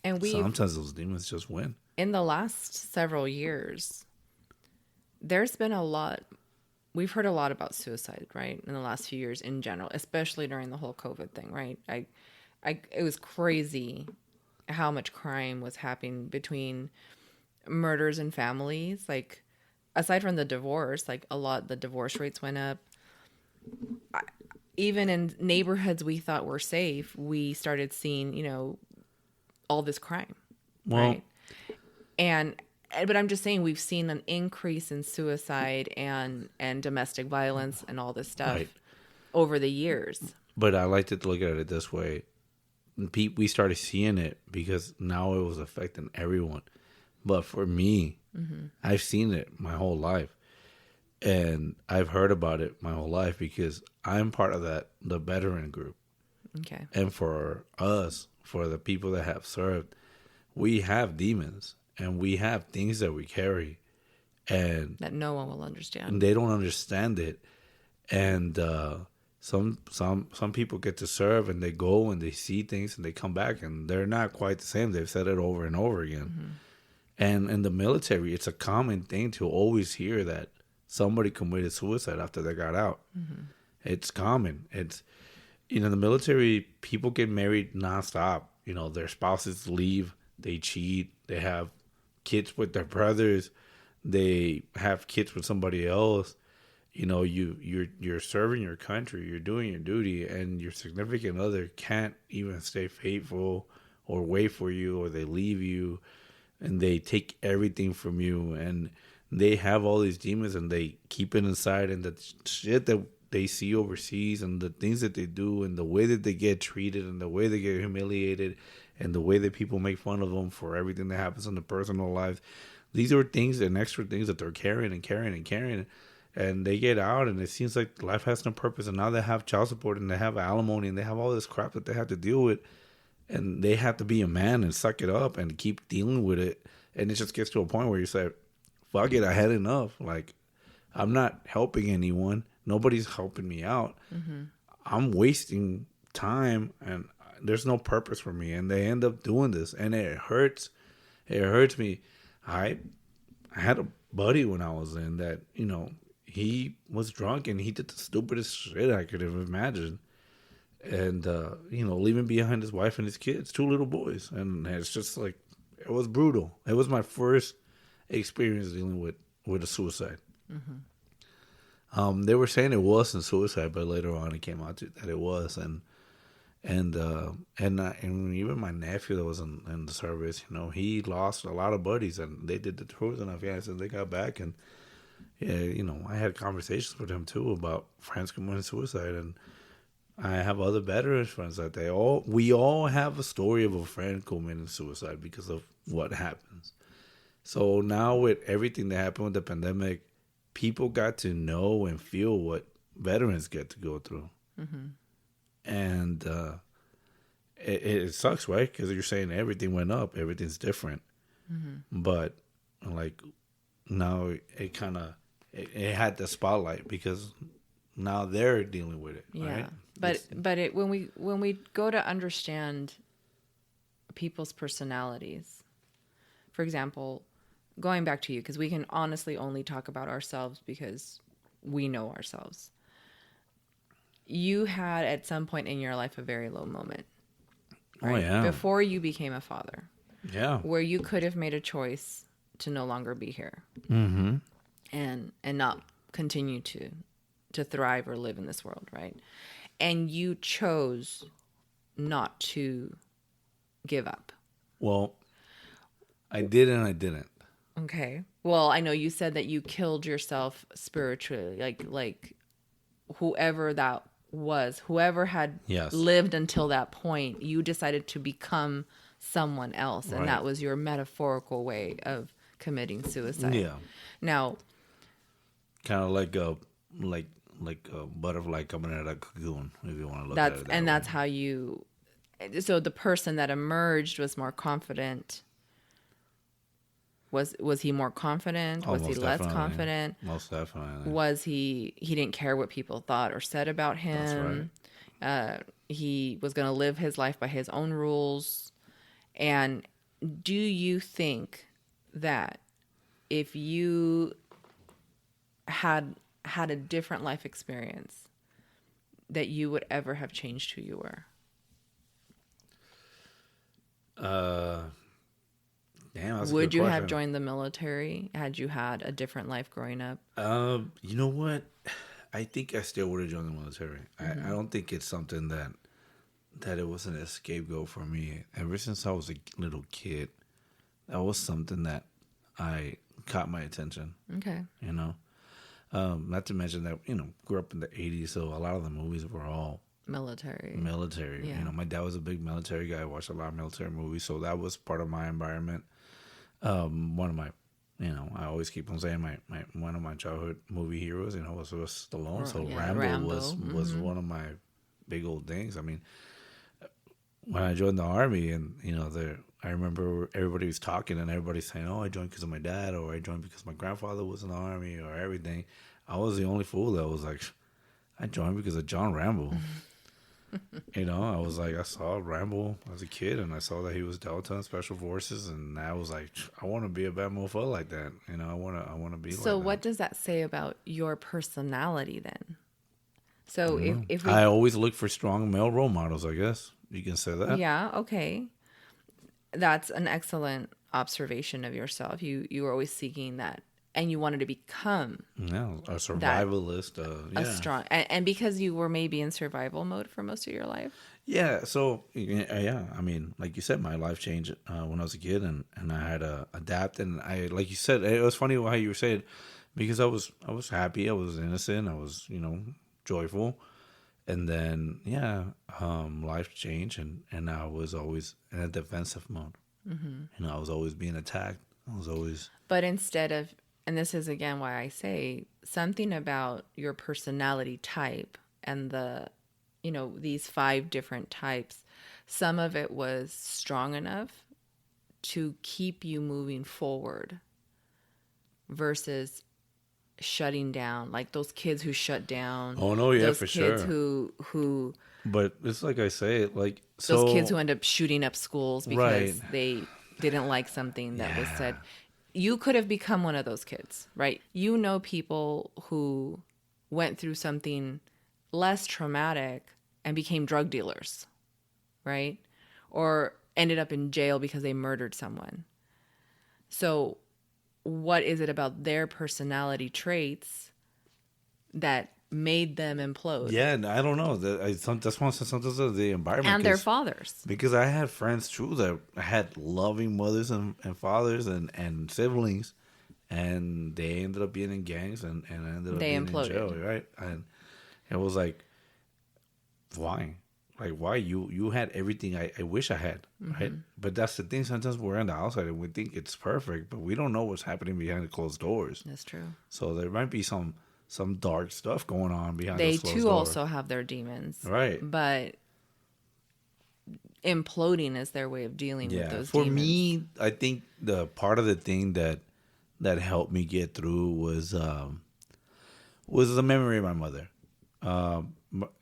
and sometimes those demons just win. In the last several years, there's been a lot. We've heard a lot about suicide, right? In the last few years in general, especially during the whole COVID thing, right? It was crazy how much crime was happening between murders and families. Like, aside from the divorce, like the divorce rates went up. Even in neighborhoods we thought were safe, we started seeing, all this crime, right? But I'm just saying, we've seen an increase in suicide and domestic violence and all this stuff over the years. But I like to look at it this way. We started seeing it because now it was affecting everyone. But for me, I've seen it my whole life. And I've heard about it my whole life because I'm part of the veteran group. Okay. And for us, for the people that have served, we have demons and we have things that we carry. And that no one will understand. And they don't understand it. And some people get to serve and they go and they see things and they come back and they're not quite the same. They've said it over and over again. And in the military, it's a common thing to always hear that somebody committed suicide after they got out. It's common. It's, the military, people get married nonstop. Their spouses leave, they cheat, they have kids with their brothers, they have kids with somebody else. You're serving your country, you're doing your duty, and your significant other can't even stay faithful or wait for you, or they leave you, and they take everything from you, and they have all these demons and they keep it inside, and the shit that they see overseas and the things that they do and the way that they get treated and the way they get humiliated and the way that people make fun of them for everything that happens in their personal lives. These are things and extra things that they're carrying and carrying and carrying. And they get out and it seems like life has no purpose. And now they have child support and they have alimony and they have all this crap that they have to deal with. And they have to be a man and suck it up and keep dealing with it. And it just gets to a point where you say, fuck it, I had enough. Like, I'm not helping anyone. Nobody's helping me out. I'm wasting time and there's no purpose for me. And they end up doing this. And it hurts. It hurts me. I had a buddy when I was in that, he was drunk and he did the stupidest shit I could have imagined. And, leaving behind his wife and his kids, 2 little boys. And it's just like, it was brutal. It was my first experience dealing with a suicide. They were saying it wasn't suicide, but later on it came out that it was. And even my nephew that was in the service, he lost a lot of buddies, and they did the tours in Afghanistan. They got back, and I had conversations with him too about friends committing suicide, and I have other veterans friends that we all have a story of a friend committing suicide because of what happens. So now with everything that happened with the pandemic, people got to know and feel what veterans get to go through. And it sucks, right? Because you're saying everything went up, everything's different. But like now it kind of it had the spotlight because now they're dealing with it. Yeah, right? but when we go to understand people's personalities, for example, going back to you, because we can honestly only talk about ourselves because we know ourselves. You had at some point in your life a very low moment. Right? Oh, yeah. Before you became a father. Yeah. Where you could have made a choice to no longer be here. And not continue to thrive or live in this world, right? And you chose not to give up? Well, I did and I didn't. Okay. Well, I know you said that you killed yourself spiritually, like whoever that was, whoever had Yes. lived until that point, you decided to become someone else, and Right. that was your metaphorical way of committing suicide. Yeah. Now, Kind of like a butterfly coming out of a cocoon, if you want to look at it that way. that's how you. So the person that emerged was more confident. Was he more confident? Was he most less definitely. confident? Most definitely. Was he didn't care what people thought or said about him? That's right. He was going to live his life by his own rules. And do you think that if you had a different life experience, that you would ever have changed who you were? Damn, that's a Would good you question. have joined the military had you had a different life growing up? You know what? I think I still would have joined the military. Mm-hmm. I don't think it's something that it was an escapegoat for me. Ever since I was a little kid, that was something that I caught my attention. Okay. You know, not to mention that grew up in the '80s, so a lot of the movies were all Military. military. Yeah. My dad was a big military guy. I watched a lot of military movies, so that was part of my environment. One of my, I always keep on saying my one of my childhood movie heroes, was Stallone. So Yeah, Rambo was one of my big old things. I mean, when I joined the army, and I remember everybody was talking and everybody saying, "Oh, I joined because of my dad," or "I joined because my grandfather was in the army," or everything. I was the only fool that was like, "I joined because of John Rambo." I was like, I saw Rambo as a kid, and I saw that he was Delta and Special Forces, and I was like, I want to be a bad mofo like that. I want to be. So like what does that say about your personality then? So if we, I always look for strong male role models, I guess you can say that. yeah, okay, that's an excellent observation of yourself. You were always seeking that, and you wanted to become A survivalist. a strong, and because you were maybe in survival mode for most of your life. Yeah. So yeah, I mean, like you said, my life changed when I was a kid, and I had to adapt. And like you said, it was funny how you were saying, because I was happy, I was innocent, I was joyful, and then life changed, and I was always in a defensive mode. Mm-hmm. I was always being attacked. I was always. But instead of, and this is again why I say something about your personality type and these 5 different types, some of it was strong enough to keep you moving forward versus shutting down, like those kids who shut down. Oh no, yeah, those for kids sure. who But it's like I say, like those kids who end up shooting up schools because Right. they didn't like something that was Yeah. said. You could have become one of those kids, right? People who went through something less traumatic and became drug dealers, right? Or ended up in jail because they murdered someone. So what is it about their personality traits that made them implode? Yeah, I don't know. That's why sometimes the environment And their fathers. Because I had friends too that had loving mothers and fathers and siblings, and they ended up being in gangs and ended up being imploded. in jail, right? And it was like, why? Like, why? You had everything I wish I had, right? But that's the thing. Sometimes we're on the outside and we think it's perfect, but we don't know what's happening behind the closed doors. That's true. So there might be some dark stuff going on behind They those closed too doors. also have their demons. Right. But imploding is their way of dealing with those for demons. me, I think the part of the thing that helped me get through was the memory of my mother.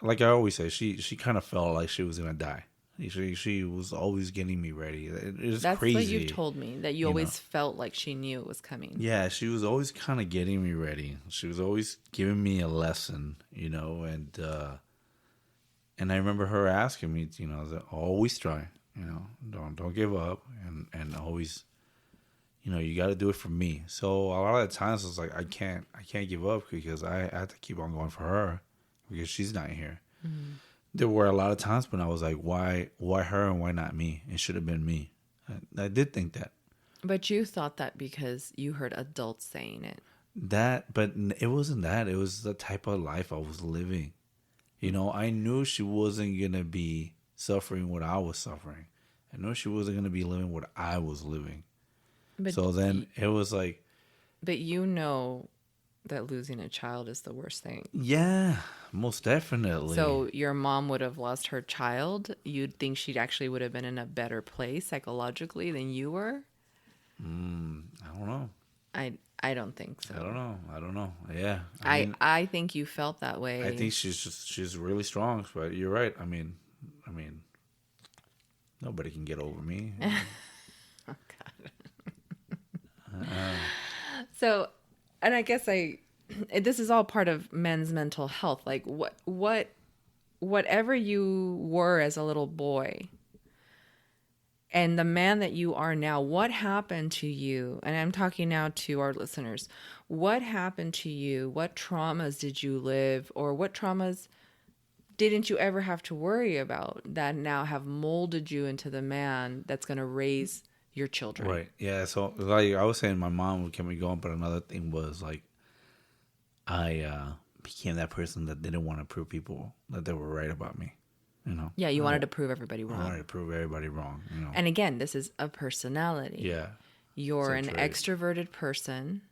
Like I always say, she kind of felt like she was gonna die. She was always getting me ready. It's That's crazy. what you've told me, that you always felt like she knew it was coming. Yeah, she was always kind of getting me ready. She was always giving me a lesson, and I remember her asking me, that always try, don't give up, and always, you got to do it for me. So a lot of the times it's like I can't give up because I have to keep on going for her because she's not here. Mm-hmm. there were a lot of times when I was like, why her and why not me? It should have been me. I did think that. But you thought that because you heard adults saying it. But it wasn't that. It was the type of life I was living. You know, I knew she wasn't going to be suffering what I was suffering. I knew she wasn't going to be living what I was living. But so then it was like... But you know that losing a child is the worst thing. Yeah, most definitely. So your mom would have lost her child. You'd think she actually would have been in a better place psychologically than you were? I don't know. I don't think so. I don't know. Yeah. I think you felt that way. I think she's really strong, but you're right. I mean, nobody can get over me. Oh God. So, and I guess this is all part of men's mental health. Like whatever you were as a little boy and the man that you are now, what happened to you? And I'm talking now to our listeners. What happened to you? What traumas did you live, or what traumas didn't you ever have to worry about that now have molded you into the man that's going to raise your children? Right. Yeah. So like I was saying, my mom would keep me going, but another thing was like, I became that person that didn't want to prove people that they were right about me. You know? Yeah, you wanted to prove everybody wrong. I wanted to prove everybody wrong. You know? And again, this is a personality. Yeah. You're an extroverted person.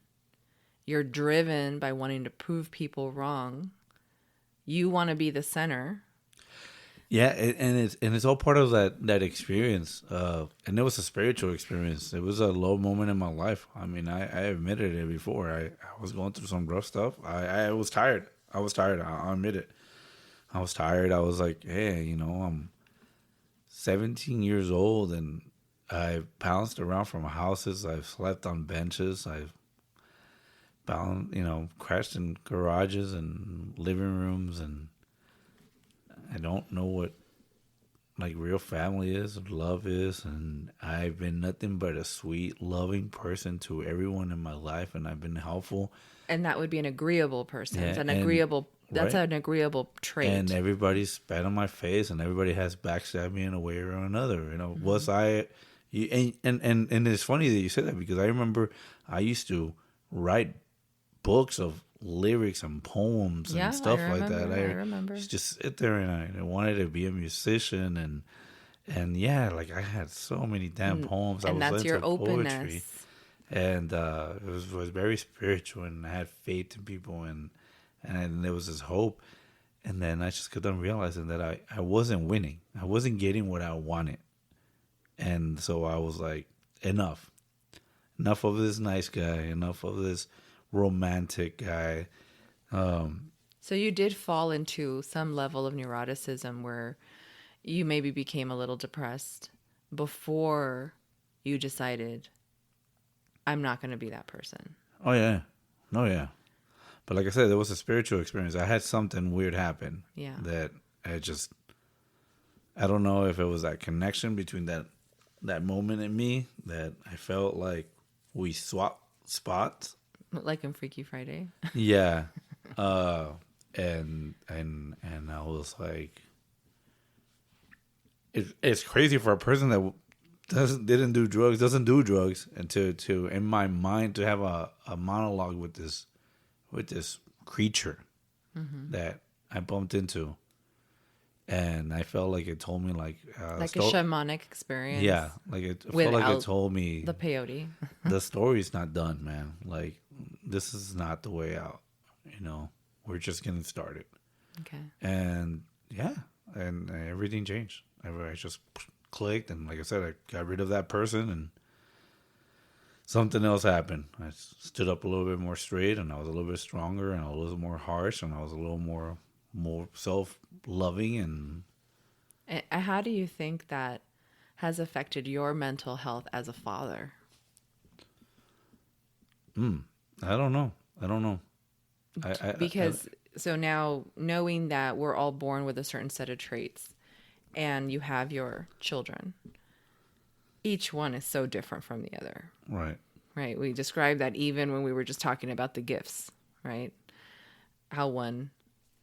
You're driven by wanting to prove people wrong. You want to be the center. Yeah, and it's all part of that experience. And it was a spiritual experience. It was a low moment in my life. I mean, I admitted it before. I was going through some rough stuff. I was tired. I'll admit it. I was tired. I was like, hey, you know, I'm 17 years old and I've bounced around from houses. I've slept on benches. I've crashed in garages and living rooms, and I don't know what like real family is, love is, and I've been nothing but a sweet, loving person to everyone in my life, and I've been helpful. And that would be an agreeable person. Yeah, That's an agreeable trait. And everybody spat on my face, and everybody has backstabbed me in a way or another. You know, was I? And it's funny that you said that, because I remember I used to write books of lyrics and poems and stuff like that. I remember. Just sit there and I wanted to be a musician, and yeah, like I had so many damn poems. And that's your openness. Poetry. And it was very spiritual, and I had faith in people, and there was this hope. And then I just kept on realizing that I wasn't winning. I wasn't getting what I wanted. And so I was like, enough of this nice guy, enough of this romantic guy. So you did fall into some level of neuroticism where you maybe became a little depressed before you decided, I'm not going to be that person. Oh yeah. But like I said, there was a spiritual experience. I had something weird happen. Yeah. That I don't know if it was that connection between that moment in me that I felt like we swapped spots. Like in Freaky Friday. Yeah. And I was like, it's crazy for a person that doesn't do drugs, and to in my mind to have a monologue with this creature that I bumped into, and I felt like it told me like a shamanic experience. Yeah, like it felt like it told me the peyote. The story's not done, man. Like this is not the way out. You know, we're just getting started. Okay. And yeah, and everything changed. I just clicked, and like I said, I got rid of that person, and something else happened. I stood up a little bit more straight, and I was a little bit stronger, and I was a little more harsh, and I was a little more self-loving. And how do you think that has affected your mental health as a father? I don't know. So now knowing that we're all born with a certain set of traits, and you have your children, each one is so different from the other. Right. We described that even when we were just talking about the gifts, right? How one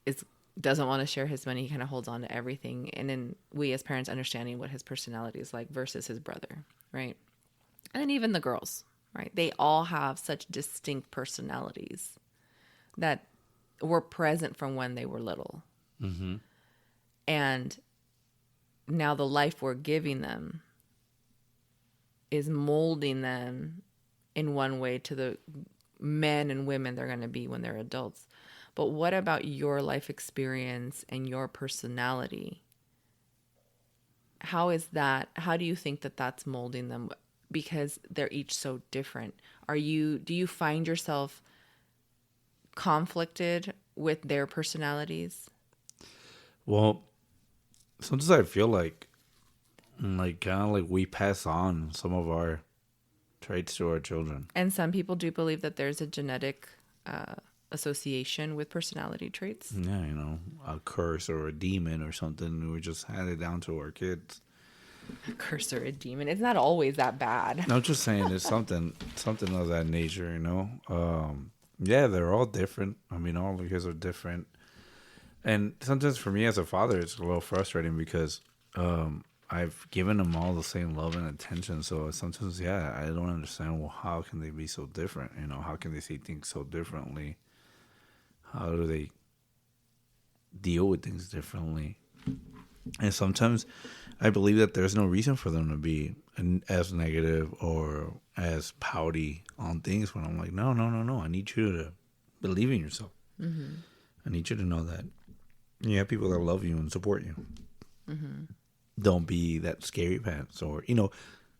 is doesn't want to share his money. He kind of holds on to everything. And then we as parents understanding what his personality is like versus his brother, right? And then even the girls, right? They all have such distinct personalities that were present from when they were little. Mm-hmm. And now the life we're giving them is molding them in one way to the men and women they're going to be when they're adults. But what about your life experience and your personality? How is that? How do you think that that's molding them? Because they're each so different. Do you find yourself conflicted with their personalities? Well, sometimes I feel like kind of like we pass on some of our traits to our children. And some people do believe that there's a genetic association with personality traits. Yeah, a curse or a demon or something. We just hand it down to our kids. A curse or a demon. It's not always that bad. I'm just saying it's something of that nature, Yeah, they're all different. I mean, all the kids are different. And sometimes for me as a father, it's a little frustrating because I've given them all the same love and attention. So sometimes, I don't understand, well, how can they be so different? How can they see things so differently? How do they deal with things differently? And sometimes I believe that there's no reason for them to be as negative or as pouty on things when I'm like, no. I need you to believe in yourself. Mm-hmm. I need you to know that you have people that love you and support you. Mm-hmm. Don't be that scary pants or,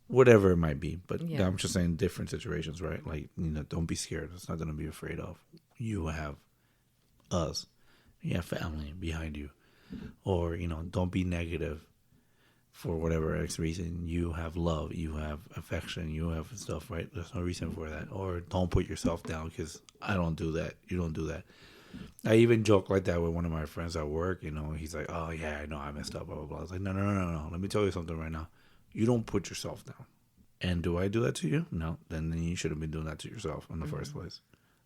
whatever it might be. But I'm just saying different situations, right? Like, don't be scared. It's nothing to be afraid of. You have us. You have family behind you. Or, don't be negative for whatever X reason. You have love. You have affection. You have stuff, right? There's no reason for that. Or don't put yourself down because I don't do that. You don't do that. I even joke like that with one of my friends at work. He's like, oh, yeah, I know I messed up, blah, blah, blah. I was like, no. Let me tell you something right now. You don't put yourself down. And do I do that to you? No. Then you should have been doing that to yourself in the first place.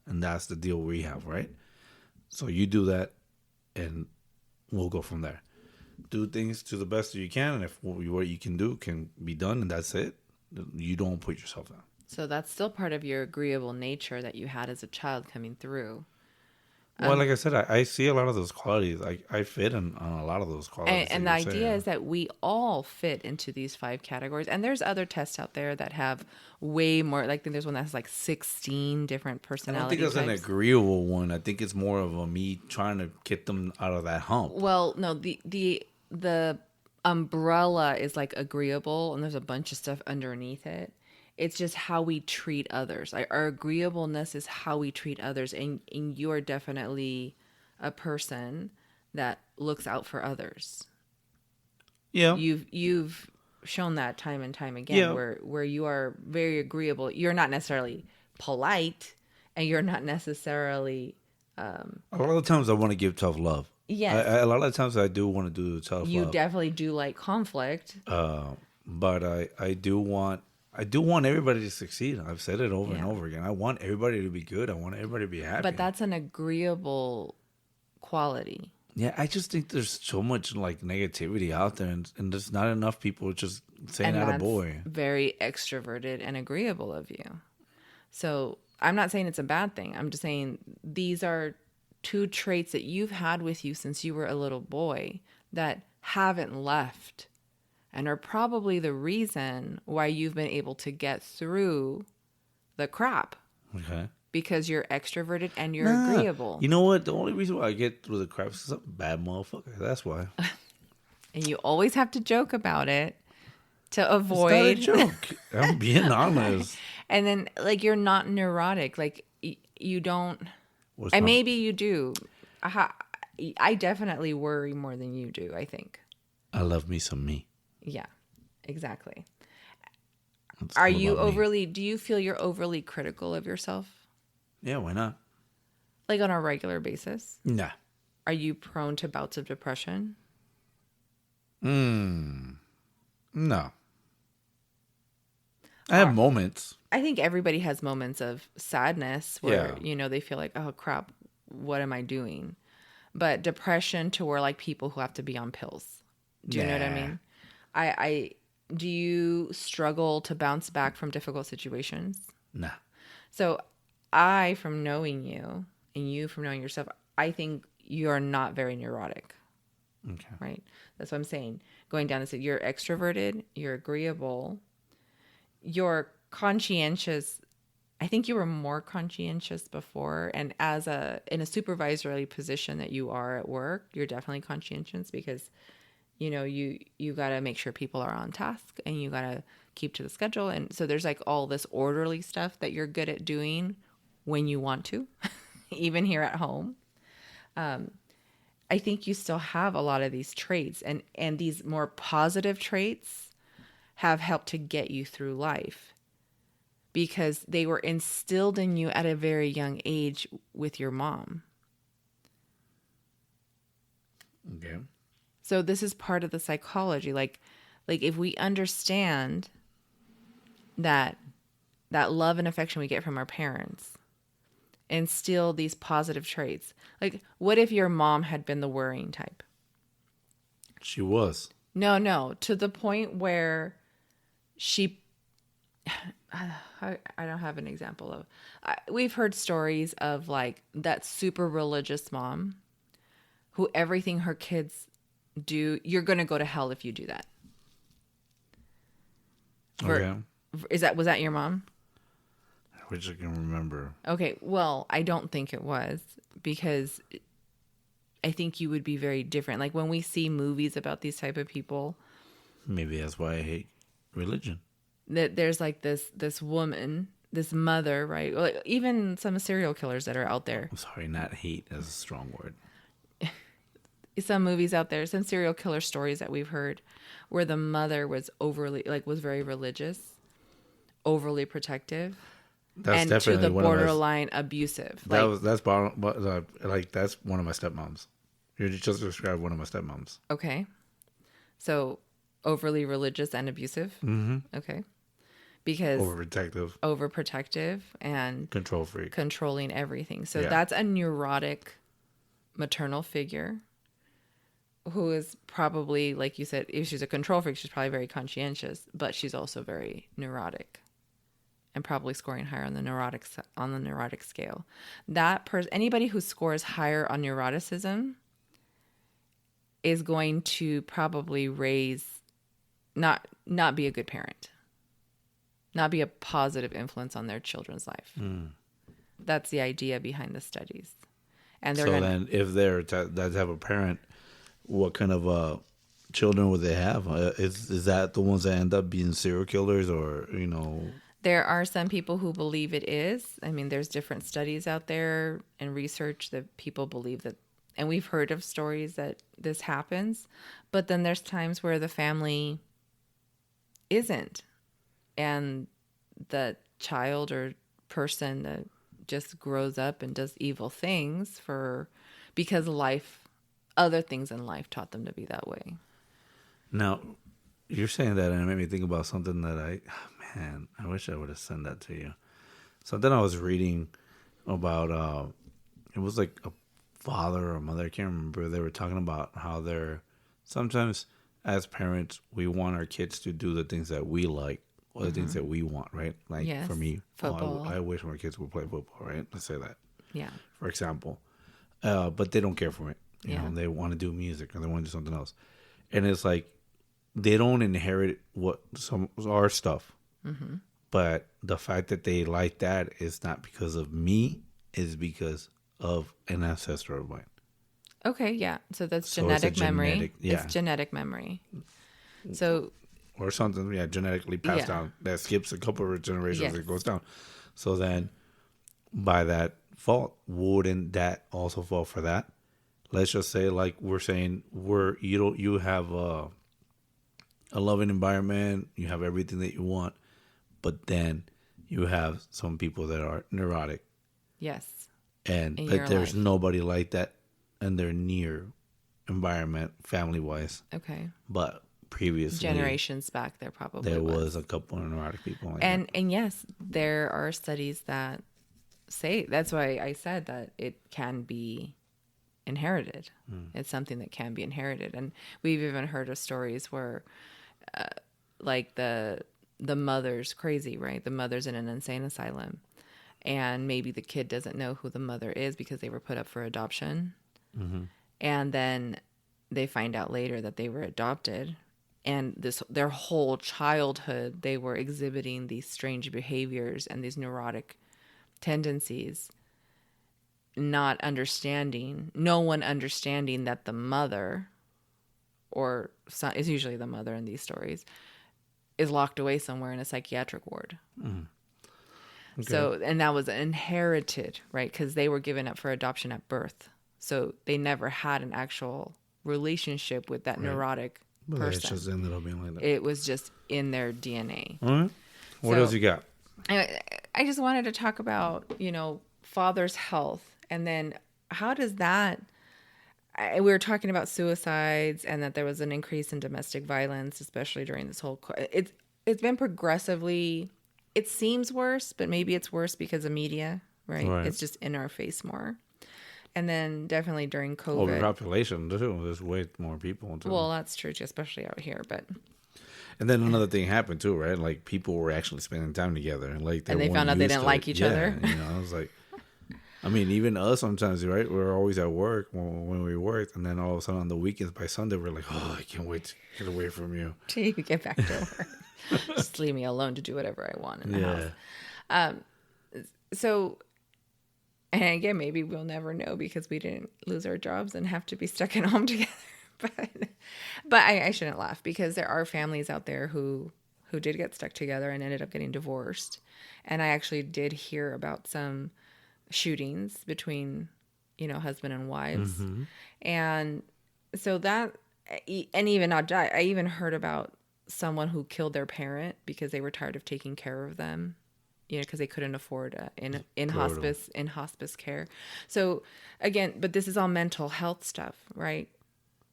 And that's the deal we have, right? So you do that, and we'll go from there. Do things to the best that you can, and if what you can do can be done, and that's it, you don't put yourself down. So that's still part of your agreeable nature that you had as a child coming through. Well, like I said, I see a lot of those qualities. I fit on a lot of those qualities. And the idea is that we all fit into these 5 categories. And there's other tests out there that have way more. Like, there's one that has like 16 different personality types. I don't think it's an agreeable one. I think it's more of me trying to get them out of that hump. Well, no, the umbrella is like agreeable, and there's a bunch of stuff underneath it. It's just how we treat others. Our agreeableness is how we treat others. And you are definitely a person that looks out for others. Yeah. You've shown that time and time again, where you are very agreeable. You're not necessarily polite, and you're not necessarily... a lot of the times I want to give tough love. Yes. A lot of the times I do want to do tough love. You definitely do like conflict. But I do want everybody to succeed. I've said it over and over again. I want everybody to be good. I want everybody to be happy. But that's an agreeable quality. Yeah, I just think there's so much like negativity out there, and there's not enough people just saying "atta boy." Very extroverted and agreeable of you. So I'm not saying it's a bad thing. I'm just saying these are 2 traits that you've had with you since you were a little boy that haven't left. And are probably the reason why you've been able to get through the crap. Okay. Because you're extroverted and you're agreeable. You know what? The only reason why I get through the crap is because I'm a bad motherfucker. That's why. And you always have to joke about it to avoid... It's not a joke. I'm being honest. And then, like, you're not neurotic. Like, you don't... And maybe you do. I definitely worry more than you do, I think. I love me some me. Yeah, exactly. Do you feel you're overly critical of yourself? Yeah, why not? Like on a regular basis? Nah. Are you prone to bouts of depression? No. I have moments. I think everybody has moments of sadness where, they feel like, oh crap, what am I doing? but depression to where like people who have to be on pills. Do you know what I mean? I do you struggle to bounce back from difficult situations? Nah. So from knowing you and you from knowing yourself, I think you're not very neurotic. Okay. Right? That's what I'm saying. Going down this, you're extroverted, you're agreeable, you're conscientious. I think you were more conscientious before, and in a supervisory position that you are at work, you're definitely conscientious because you got to make sure people are on task and you got to keep to the schedule. And so there's like all this orderly stuff that you're good at doing when you want to, even here at home. I think you still have a lot of these traits, and these more positive traits have helped to get you through life because they were instilled in you at a very young age with your mom. Okay. So this is part of the psychology. Like if we understand that love and affection we get from our parents, instill these positive traits. Like, what if your mom had been the worrying type? She was. No, to the point where she, I don't have an example of, we've heard stories of like that super religious mom who everything her kids do, you're going to go to hell if you do that. Okay. Was that your mom? Which I can remember. Okay, well, I don't think it was because I think you would be very different. Like when we see movies about these type of people. Maybe that's why I hate religion. That there's like this woman, this mother, right? Like even some serial killers that are out there. I'm sorry, not hate is a strong word. Some movies out there, some serial killer stories that we've heard where the mother was was very religious, overly protective. That's and definitely to the one borderline abusive. That's one of my stepmoms. You just described one of my stepmoms. Okay, so overly religious and abusive. Mm-hmm. Okay, because overprotective and control freak, controlling everything. So that's a neurotic maternal figure who is probably, like you said, if she's a control freak, she's probably very conscientious, but she's also very neurotic. And probably scoring higher on the neurotic scale. Anybody who scores higher on neuroticism is going to probably not be a good parent, not be a positive influence on their children's life. That's the idea behind the studies. And then, if they're that type of parent, what kind of children would they have? Is that the ones that end up being serial killers, or There are some people who believe it is. I mean, there's different studies out there and research that people believe that, and we've heard of stories that this happens, but then there's times where the family isn't, and the child or person that just grows up and does evil things because other things in life taught them to be that way. Now, you're saying that, and it made me think about something that I wish I would have sent that to you. Something I was reading about, it was like a father or mother, I can't remember. They were talking about how sometimes as parents, we want our kids to do the things that we like or the things that we want, right? Like for me, football. I wish my kids would play football, right? Let's say that. Yeah. For example. But they don't care for it. You know, they want to do music or they want to do something else. And it's like, they don't inherit our stuff. Mm-hmm. But the fact that they like that is not because of me, is because of an ancestor of mine. Okay, yeah. So that's genetic memory. It's genetic memory. So, or something, genetically passed down. That skips a couple of generations, it goes down. So then, by that fault, wouldn't that also fall for that? Let's just say, like we're saying, you have a loving environment, you have everything that you want, but then you have some people that are neurotic. Yes. But there's nobody like that in their near environment, family-wise. Okay. But previously, generations back, there was a couple of neurotic people like that. And yes, there are studies that say, that's why I said that it can be inherited. It's something that can be inherited. And we've even heard of stories where like the mother's crazy, right? The mother's in an insane asylum, and maybe the kid doesn't know who the mother is because they were put up for adoption. And then they find out later that they were adopted, and their whole childhood they were exhibiting these strange behaviors and these neurotic tendencies, no one understanding that the mother, or is usually the mother in these stories, is locked away somewhere in a psychiatric ward. Okay. So, and that was inherited, right? Because they were given up for adoption at birth. So they never had an actual relationship with that neurotic person. It just ended up being like that. It was just in their DNA. All right. What else you got? I just wanted to talk about, father's health. And then how does that... we were talking about suicides and that there was an increase in domestic violence, especially during this whole... It's been progressively... It seems worse, but maybe it's worse because of media, right? It's just in our face more. And then definitely during COVID... Overpopulation, too. There's way more people, too. Well, that's true, too, especially out here, but... And then another thing happened, too, right? Like, people were actually spending time together. And they found out they didn't like each other. I was like... I mean, even us sometimes, right? We're always at work when we worked, and then all of a sudden on the weekends by Sunday, we're like, I can't wait to get away from you. Till you get back to work. Just leave me alone to do whatever I want in the house. So, and again, maybe we'll never know because we didn't lose our jobs and have to be stuck at home together. But I shouldn't laugh because there are families out there who did get stuck together and ended up getting divorced. And I actually did hear about some shootings between, husband and wives. And so that, and even not die, I even heard about someone who killed their parent because they were tired of taking care of them, because they couldn't afford in hospice care. So again, but this is all mental health stuff, right?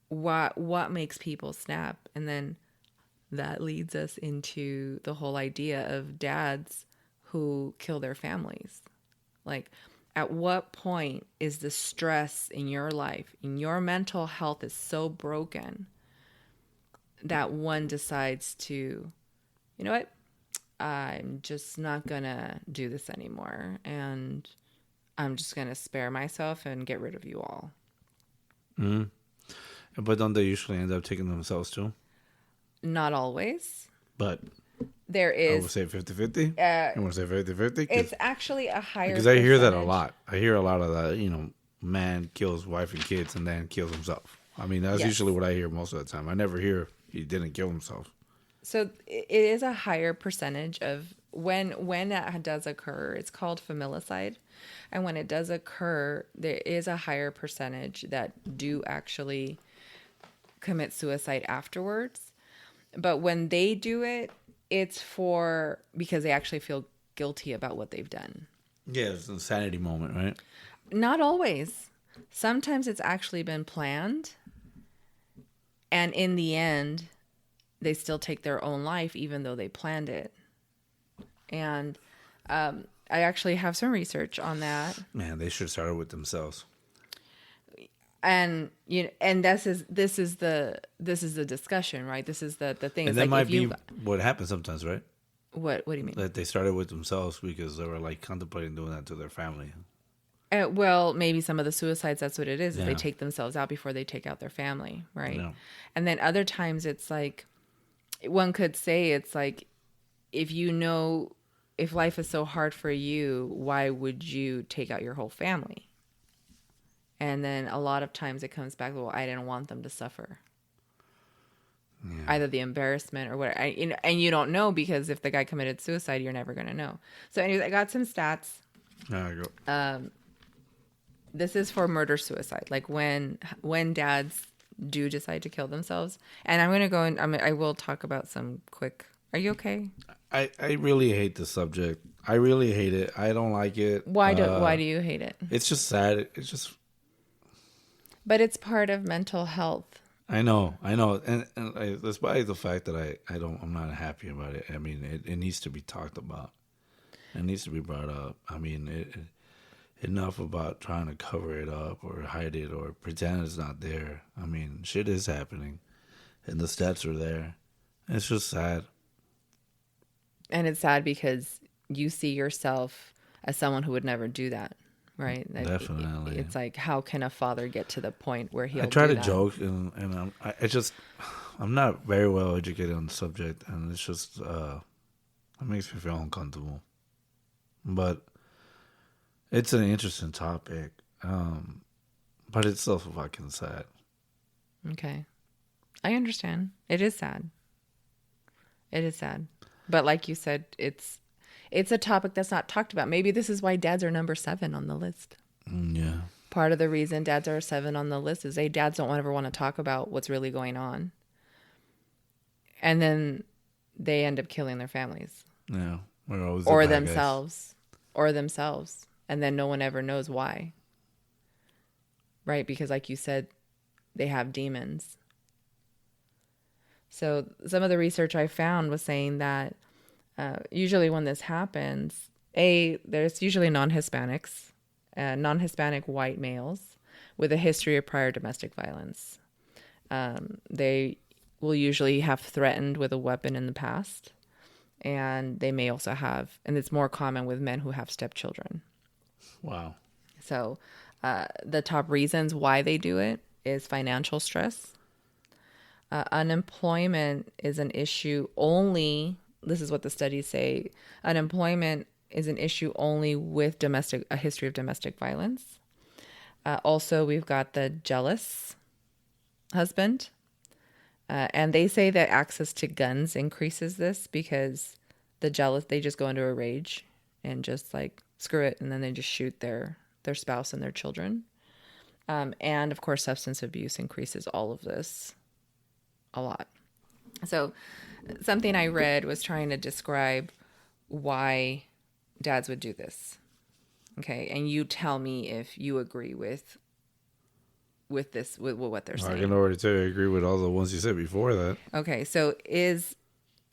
What makes people snap? And then that leads us into the whole idea of dads who kill their families. Like, at what point is the stress in your life, in your mental health is so broken that one decides to, you know what, I'm just not going to do this anymore. And I'm just going to spare myself and get rid of you all. But don't they usually end up taking themselves too? Not always. But... There is... I would say 50-50? I want to say 50-50? It's actually a higher Because I hear that a lot. I hear a lot of that, man kills wife and kids and then kills himself. I mean, that's usually what I hear most of the time. I never hear he didn't kill himself. So it is a higher percentage of... When that does occur, it's called familicide. And when it does occur, there is a higher percentage that do actually commit suicide afterwards. But when they do it, it's because they actually feel guilty about what they've done. Yeah, it's an insanity moment, right? Not always. Sometimes it's actually been planned. And in the end, they still take their own life, even though they planned it. And I actually have some research on that. Man, they should have started with themselves. And and this is the discussion, right? This is the thing. And that might be what happens sometimes, right? What do you mean? That they started with themselves because they were like contemplating doing that to their family. Well, maybe some of the suicides, that's what it is. They take themselves out before they take out their family, right? Yeah. And then other times it's like, one could say it's like, if life is so hard for you, why would you take out your whole family? And then a lot of times it comes back, well, I didn't want them to suffer. Yeah. Either the embarrassment or whatever. And you don't know because if the guy committed suicide, you're never going to know. So anyways, I got some stats. There you go. This is for murder-suicide. Like when dads do decide to kill themselves. And I'm going to go and I will talk about some quick... Are you okay? I really hate the subject. I really hate it. I don't like it. Why do you hate it? It's just sad. It's just... But it's part of mental health. I know, and despite the fact that I'm not happy about it. I mean, it needs to be talked about. It needs to be brought up. I mean, enough about trying to cover it up or hide it or pretend it's not there. I mean, shit is happening, and the stats are there. It's just sad. And it's sad because you see yourself as someone who would never do that, right? Definitely. It's like, how can a father get to the point where he'll I try do to that? joke, and I'm not very well educated on the subject, and it's just it makes me feel uncomfortable. But it's an interesting topic, but it's so fucking sad. Okay. I understand. It is sad. It is sad. But like you said, it's a topic that's not talked about. Maybe this is why dads are number 7 on the list. Yeah. Part of the reason dads are 7 on the list is dads don't ever want to talk about what's really going on. And then they end up killing their families. Yeah. We're always or themselves. And then no one ever knows why. Right? Because like you said, they have demons. So some of the research I found was saying that usually when this happens, there's usually non-Hispanic white males with a history of prior domestic violence. They will usually have threatened with a weapon in the past. And they may also have, and it's more common with men who have stepchildren. Wow. So the top reasons why they do it is financial stress. Unemployment is an issue only, this is what the studies say, unemployment is an issue only with a history of domestic violence. Also, we've got the jealous husband. And they say that access to guns increases this because the jealous, they just go into a rage and just like, screw it. And then they just shoot their spouse and their children. And of course, substance abuse increases all of this a lot. So something I read was trying to describe why dads would do this. Okay. And you tell me if you agree with what they're saying. I can already tell you I agree with all the ones you said before that. Okay. So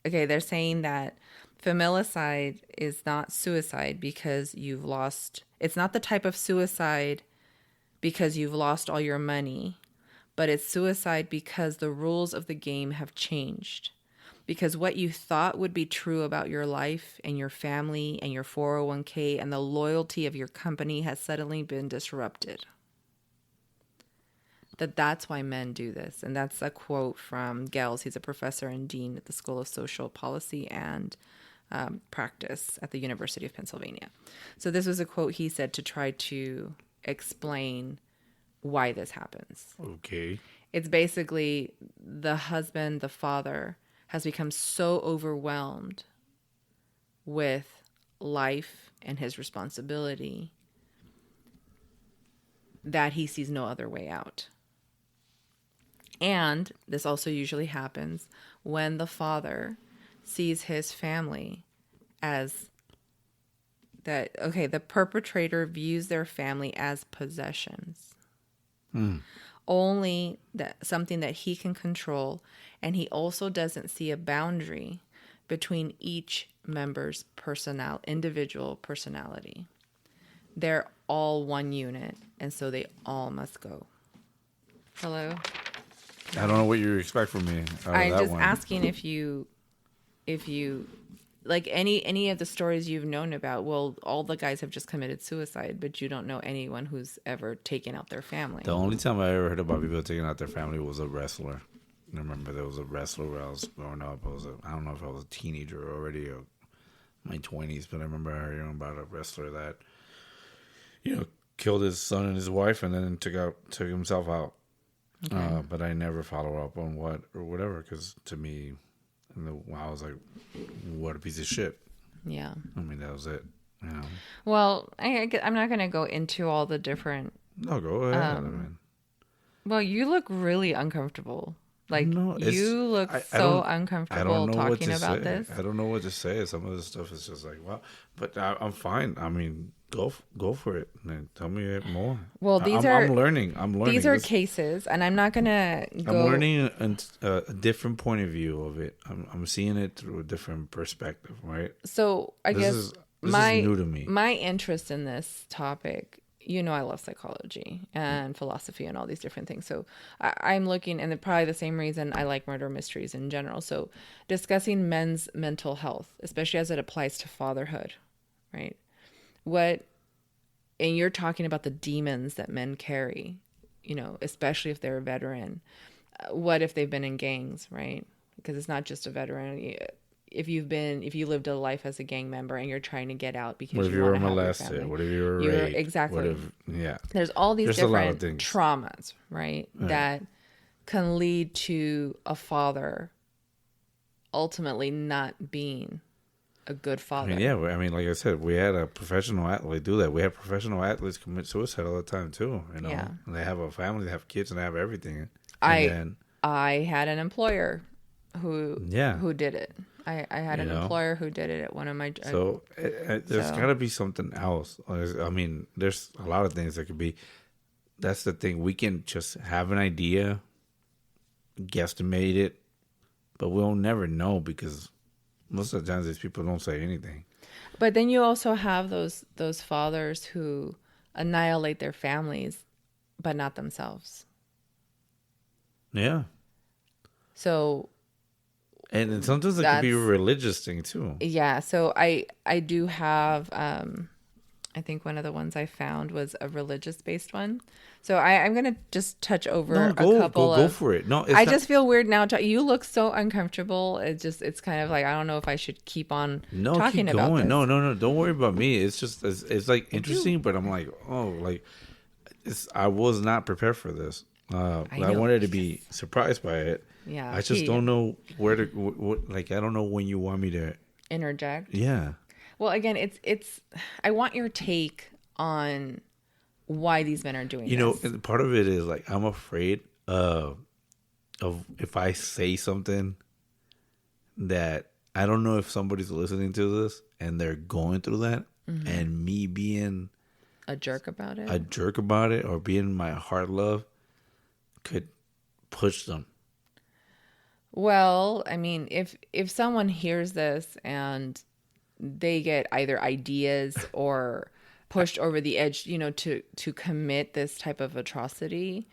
they're saying that familicide is not suicide because it's not the type of suicide because you've lost all your money, but it's suicide because the rules of the game have changed. Because what you thought would be true about your life and your family and your 401k and the loyalty of your company has suddenly been disrupted. That's why men do this. And that's a quote from Gels. He's a professor and dean at the School of Social Policy and Practice at the University of Pennsylvania. So this was a quote he said to try to explain why this happens. Okay. It's basically the husband, the father, has become so overwhelmed with life and his responsibility that he sees no other way out. And this also usually happens when the father sees his family as the perpetrator views their family as possessions. Only something that he can control, and he also doesn't see a boundary between each member's individual personality. They're all one unit, and so they all must go. Hello? I don't know what you expect from me. I'm just asking if you like any of the stories you've known about. Well, all the guys have just committed suicide, but you don't know anyone who's ever taken out their family. The only time I ever heard about people taking out their family was a wrestler. I remember there was a wrestler where I was growing up. I don't know if I was a teenager already or my 20s, but I remember hearing about a wrestler that, killed his son and his wife and then took himself out. Okay. But I never follow up on what or whatever, because to me, I was like, what a piece of shit. Yeah. I mean, that was it. Well, I'm not going to go into all the different. No, go ahead. Well, you look really uncomfortable. Like, you look so uncomfortable talking about this. I don't know what to say. Some of this stuff is just like, wow. But I'm fine. I mean, go for it. And tell me more. Well, I'm learning. These are cases, and I'm not going to go. I'm learning a different point of view of it. I'm seeing it through a different perspective, right? So, I guess This is new to me. My interest in this topic, I love psychology and philosophy and all these different things. So I'm looking, and probably the same reason I like murder mysteries in general. So discussing men's mental health, especially as it applies to fatherhood, right? And you're talking about the demons that men carry, especially if they're a veteran. What if they've been in gangs, right? Because it's not just a veteran. If you lived a life as a gang member and you're trying to get out because you were molested, what if you were raped? Exactly. There's all these different traumas, right? That can lead to a father ultimately not being a good father. I mean, like I said, we had a professional athlete do that. We have professional athletes commit suicide all the time too. Yeah. And they have a family, they have kids, and they have everything. I had an employer who did it. I had an employer who did it at one of my. So there's got to be something else. I mean, there's a lot of things that could be. That's the thing. We can just have an idea, guesstimate it, but we'll never know because most of the times these people don't say anything. But then you also have those fathers who annihilate their families, but not themselves. Yeah. So. And sometimes it can be a religious thing too. Yeah. So I do have, I think one of the ones I found was a religious based one. So I'm going to just touch over a couple Go for it. No, just feel weird now. You look so uncomfortable. It's kind of like, I don't know if I should keep on talking about this. No. Don't worry about me. It's just, it's like interesting, but I'm like, I was not prepared for this. I wanted to be surprised by it. Yeah, I just don't know where to. I don't know when you want me to interject. Yeah. Well, again, it's. I want your take on why these men are doing this. And part of it is like I'm afraid of if I say something that I don't know if somebody's listening to this and they're going through that, and me being a jerk about it, or being my hard love could push them. Well, I mean, if someone hears this and they get either ideas or pushed over the edge, to commit this type of atrocity,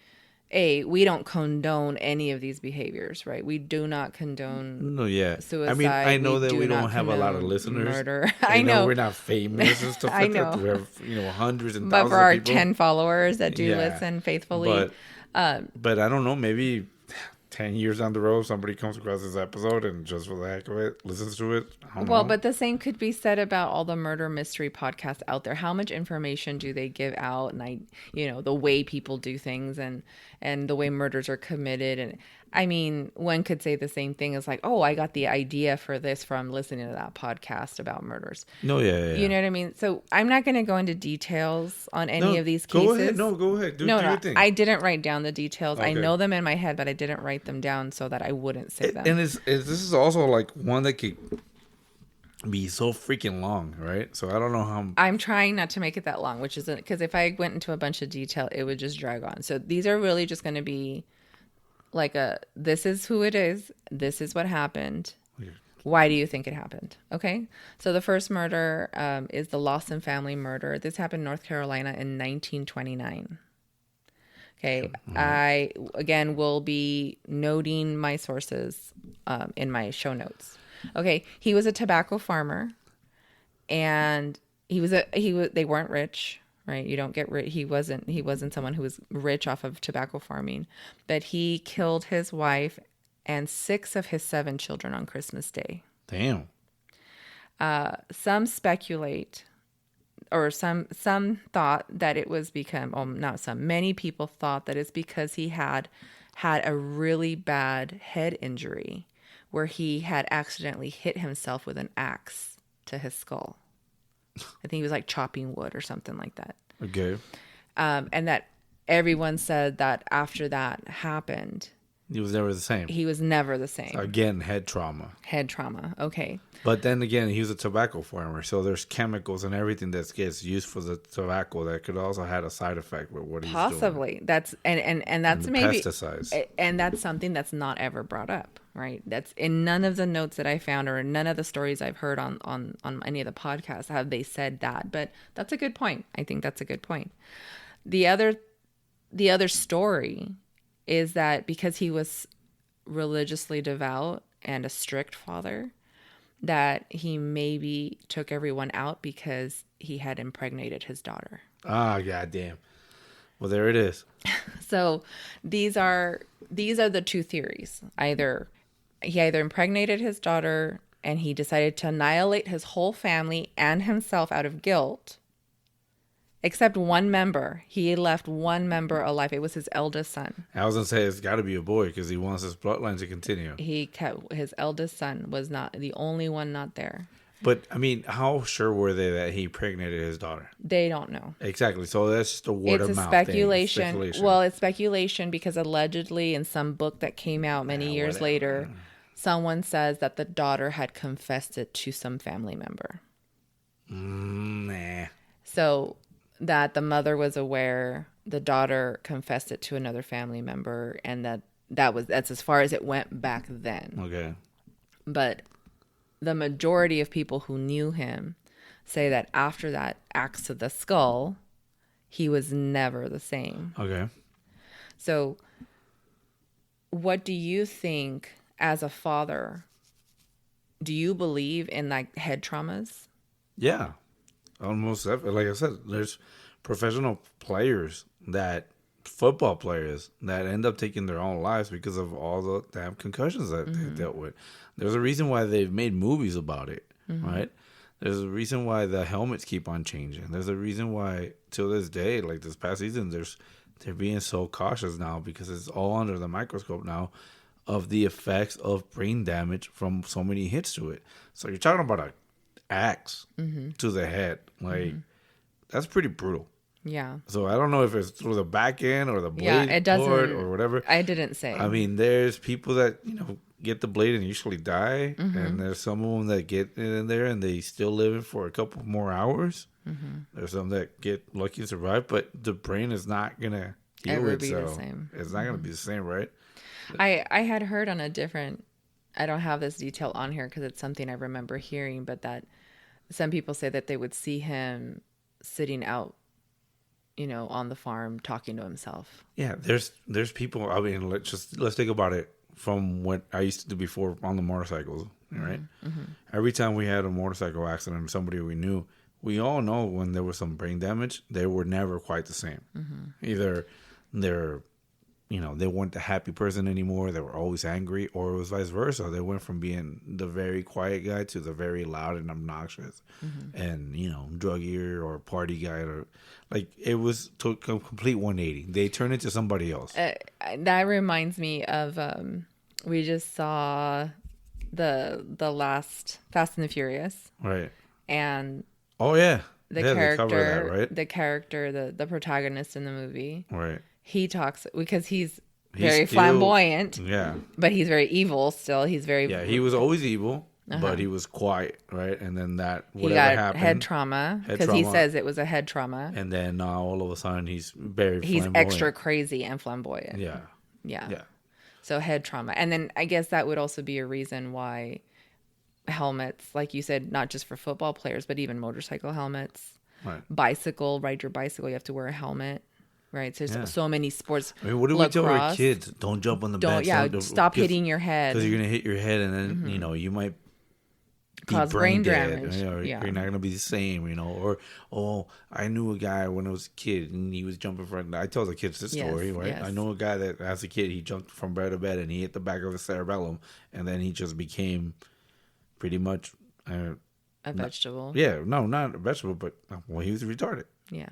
we don't condone any of these behaviors, right? We do not condone suicide. I mean, I know that we don't have a lot of listeners. Murder. I know we're not famous and stuff like that. We have, hundreds and thousands of people. But for our 10 followers that do listen faithfully. But I don't know, maybe 10 years down the road, somebody comes across this episode and just for the heck of it, listens to it. I don't know. But the same could be said about all the murder mystery podcasts out there. How much information do they give out? And the way people do things and the way murders are committed. And I mean, one could say the same thing as like, oh, I got the idea for this from listening to that podcast about murders. No, yeah. You know what I mean? So I'm not going to go into details on any of these cases. Go ahead. Do your thing. I didn't write down the details. Okay. I know them in my head, but I didn't write them down so that I wouldn't say them. And this is also like one that could be so freaking long, right? So I don't know how. I'm trying not to make it that long, which isn't, because if I went into a bunch of detail, it would just drag on. So these are really just going to be like this is who it is. This is what happened. Why do you think it happened? Okay. So the first murder is the Lawson family murder. This happened in North Carolina in 1929. Okay. I, again, will be noting my sources in my show notes. Okay. He was a tobacco farmer, and they weren't rich, right? You don't get rich. He wasn't someone who was rich off of tobacco farming, but he killed his wife and 6 of his 7 children on Christmas Day. Damn. Some speculate, or some thought that it was many people thought that it's because he had a really bad head injury where he had accidentally hit himself with an axe to his skull. I think he was like chopping wood or something like that. Okay. And that everyone said that after that happened, He was never the same. He was never the same. Again, head trauma. Head trauma. Okay. But then again, he was a tobacco farmer, so there's chemicals and everything that gets used for the tobacco that could also have a side effect with what he's doing. Possibly. That's and that's And maybe pesticides. And that's something that's not ever brought up, right? That's in none of the notes that I found or none of the stories I've heard on any of the podcasts have they said that. But that's a good point. I think that's a good point. The other story is that because he was religiously devout and a strict father, that he maybe took everyone out because he had impregnated his daughter. Ah, goddamn. Well, there it is. So these are the two theories. He either impregnated his daughter and he decided to annihilate his whole family and himself out of guilt, except one member. He left one member alive. It was his eldest son. I was going to say it's got to be a boy because he wants his bloodline to continue. He kept his eldest son was not the only one not there. But, I mean, how sure were they that he impregnated his daughter? They don't know. Exactly. So that's just a word of mouth speculation. thing. Well, it's speculation because allegedly in some book that came out many years later, someone says that the daughter had confessed it to some family member. Nah. So that the mother was aware, the daughter confessed it to another family member, and that's as far as it went back then. Okay. But the majority of people who knew him say that after that axe to the skull, he was never the same. Okay. So what do you think as a father? Do you believe in like head traumas? Yeah. Almost, like I said, there's professional players football players that end up taking their own lives because of all the damn concussions that they dealt with. There's a reason why they've made movies about it, right? There's a reason why the helmets keep on changing. There's a reason why, till this day, like this past season, they're being so cautious now because it's all under the microscope now of the effects of brain damage from so many hits to it. So you're talking about an axe to the head. Like, that's pretty brutal. Yeah. So I don't know if it's through the back end or the blade it doesn't, cord or whatever. I didn't say. I mean, there's people that, get the blade and usually die. And there's some of them that get it in there and they still live it for a couple more hours. There's some that get lucky and survive. But the brain is not going to heal itself. The same. It's not going to be the same, right? I had heard on a different, I don't have this detail on here because it's something I remember hearing, but that some people say that they would see him sitting out, on the farm talking to himself. Yeah, there's people. I mean, let's think about it from what I used to do before on the motorcycles, right? Every time we had a motorcycle accident and somebody we knew, we all know when there was some brain damage, they were never quite the same. Either they're, they weren't the happy person anymore. They were always angry, or it was vice versa. They went from being the very quiet guy to the very loud and obnoxious, and druggier or party guy, or like it was took a complete 180. They turned into somebody else. That reminds me of we just saw the last Fast and the Furious, right? And oh yeah, the character, the protagonist in the movie, right? He talks because he's very flamboyant. Yeah. But he's very evil still. He's very... Yeah, he was always evil, but he was quiet, right? And then whatever happened... head trauma, because he says it was a head trauma. And then now all of a sudden he's very flamboyant. He's extra crazy and flamboyant. Yeah. Yeah. So head trauma. And then I guess that would also be a reason why helmets, like you said, not just for football players, but even motorcycle helmets. Right. Ride your bicycle, you have to wear a helmet. Right, so there's so many sports. I mean, what do we tell our kids? Don't jump on the bench. Stop hitting your head. Because you're going to hit your head and then, you might cause brain damage. You're not going to be the same, Or, I knew a guy when I was a kid and he was jumping from... I tell the kids this story, right? Yes. I know a guy that as a kid, he jumped from bed to bed and he hit the back of his cerebellum and then he just became pretty much... a vegetable. Not a vegetable, but he was retarded. Yeah.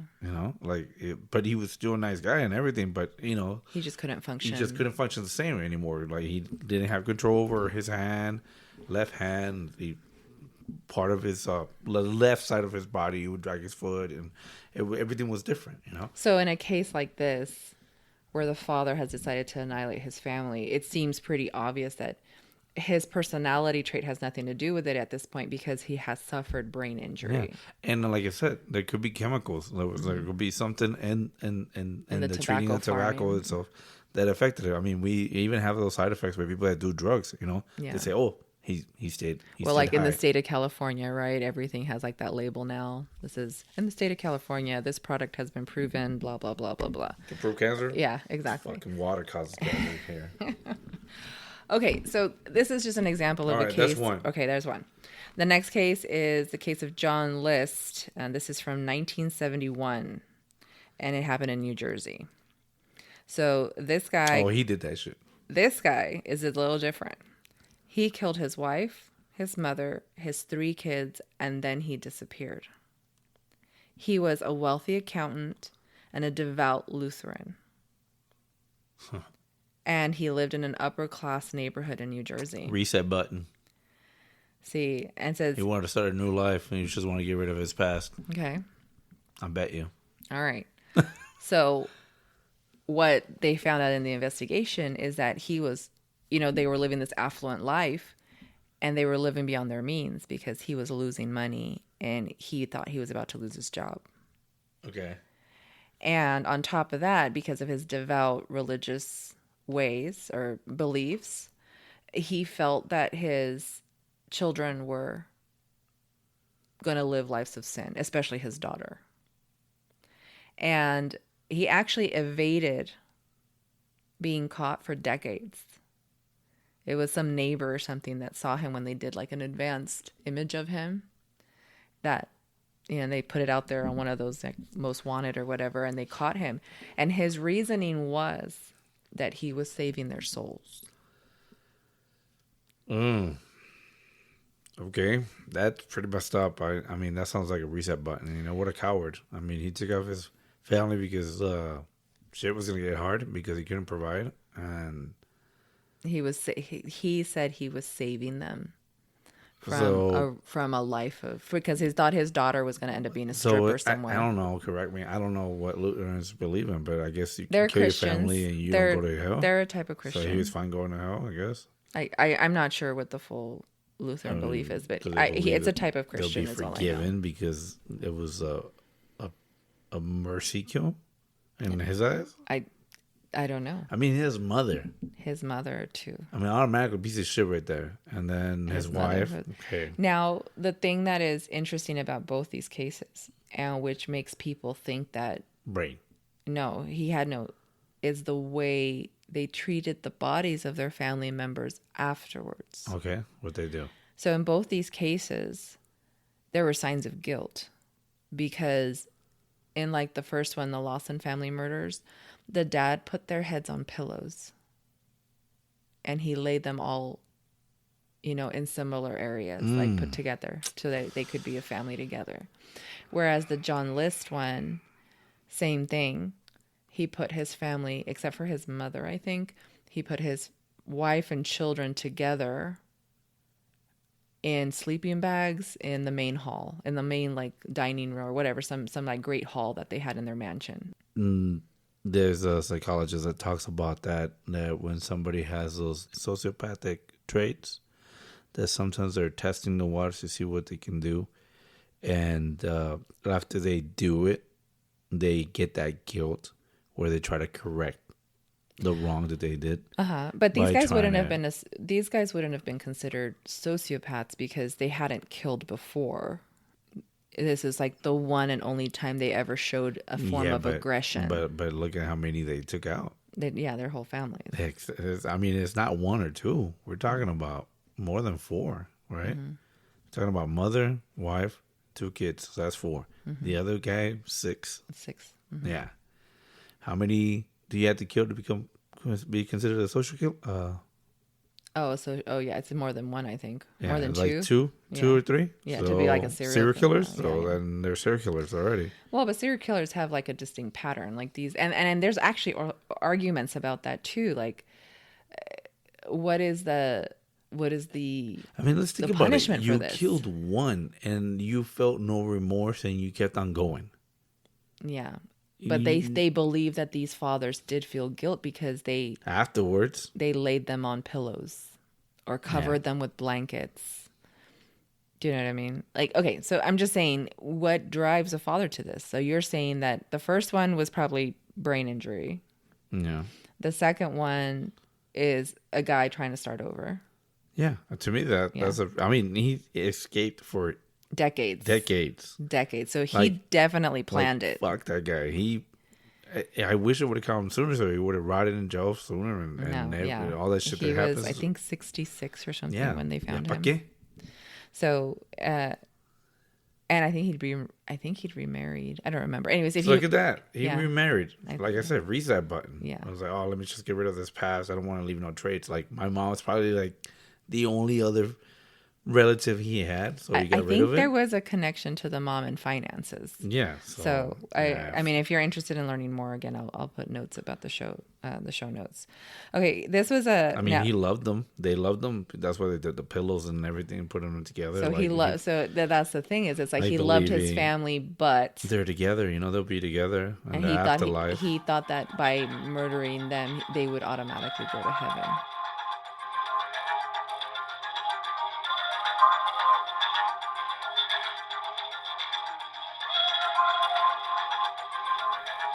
But he was still a nice guy and everything, but, he just couldn't function. He just couldn't function the same anymore. Like, he didn't have control over his left hand. Part of his, left side of his body, he would drag his foot, and everything was different, So in a case like this, where the father has decided to annihilate his family, it seems pretty obvious that his personality trait has nothing to do with it at this point because he has suffered brain injury. Yeah. And like I said, there could be chemicals. There could be something in the treating the tobacco itself that affected it. I mean, we even have those side effects where people that do drugs, you know, they say, oh, he stayed like high. In the state of California, right? Everything has like that label now. This is in the state of California. This product has been proven, blah, blah, blah, blah, blah. To prove cancer? Yeah, exactly. Fucking water causes cancer here. Okay, so this is just an example of a case. That's one. Okay, there's one. The next case is the case of John List, and this is from 1971, and it happened in New Jersey. So this guy... Oh, he did that shit. This guy is a little different. He killed his wife, his mother, his 3 kids, and then he disappeared. He was a wealthy accountant and a devout Lutheran. Huh. And he lived in an upper-class neighborhood in New Jersey. Reset button. See, and says... He wanted to start a new life, and he just wanted to get rid of his past. Okay. I bet you. All right. So what they found out in the investigation is that he was, you know, they were living this affluent life, and they were living beyond their means because he was losing money, and he thought he was about to lose his job. Okay. And on top of that, because of his devout religious ways or beliefs, he felt that his children were going to live lives of sin, especially his daughter. And he actually evaded being caught for decades. It was some neighbor or something that saw him when they did like an advanced image of him, that, you know, they put it out there on one of those like, most wanted or whatever, and they caught him. And his reasoning was that he was saving their souls. Okay, that's pretty messed up. I mean, that sounds like a reset button. You know, what a coward. I mean, he took off his family because shit was going to get hard because he couldn't provide. And he said he was saving them from a life of, because he thought his daughter was going to end up being a stripper somewhere. I don't know. Correct me. I don't know what Lutherans believe in, but I guess you they're can kill Christians. Your family and you don't go to hell. They're a type of Christian. So he was fine going to hell, I guess. I'm not sure what the full Lutheran belief is, but it's a type of Christian. They'll be forgiven because it was a mercy kill in his eyes. I don't know. I mean, his mother too. I mean, automatically piece of shit right there. And then his wife. Okay. Now, the thing that is interesting about both these cases, and which makes people think that brain. No, he had no, is the way they treated the bodies of their family members afterwards. Okay, what they do. So in both these cases, there were signs of guilt, because in like the first one, the Lawson family murders, the dad put their heads on pillows and he laid them all, you know, in similar areas, like put together so that they could be a family together. Whereas the John List one, same thing. He put his family, except for his mother, I think, he put his wife and children together in sleeping bags in the main hall, in the main like dining room or whatever, some like great hall that they had in their mansion. There's a psychologist that talks about that when somebody has those sociopathic traits, that sometimes they're testing the waters to see what they can do. And after they do it, they get that guilt where they try to correct the wrong that they did. But these guys wouldn't have been considered sociopaths because they hadn't killed before. This is like the one and only time they ever showed a form of aggression. But look at how many they took out. Their whole family. I mean, it's not one or two. We're talking about more than 4, right? Mm-hmm. We're talking about mother, wife, 2 kids. So that's 4. Mm-hmm. The other guy, 6. 6. Mm-hmm. Yeah. How many do you have to kill to be considered a social kill? Yeah, it's more than 1, I think. Yeah, more than like 2. 2 or 3. Yeah, so to be like a serial killers. killer. So then they're serial killers already. Well, but serial killers have like a distinct pattern, like these, and there's actually arguments about that too. Like, what is the I mean, let's think about it. You killed 1 and you felt no remorse and you kept on going. Yeah. But they believe that these fathers did feel guilt because they afterwards laid them on pillows or covered them with blankets. Do you know what I mean? Like, okay, so I'm just saying, what drives a father to this? So you're saying that the first one was probably brain injury. Yeah. The second one is a guy trying to start over. Yeah. To me, that's he escaped for decades. So he definitely planned it. Fuck that guy. I wish it would have come sooner, so he would have rotted in jail sooner and all that shit that happens. He was, I think, 66 or something when they found him. Okay. So, and I think he'd remarried. I don't remember. Anyways, look at that. He remarried. Like I said, reset button. Yeah. I was like, oh, let me just get rid of this past. I don't want to leave no traits. Like, my mom was probably like the only other relative he had, so he got rid of it. I think there was a connection to the mom and finances. Yeah. So I mean, if you're interested in learning more, again, I'll put notes about the show notes. Okay, this was he loved them. They loved them. That's why they did the pillows and everything and put them together. So So that's the thing is, it's like he loved his family, but they're together. They'll be together. And he thought that by murdering them, they would automatically go to heaven.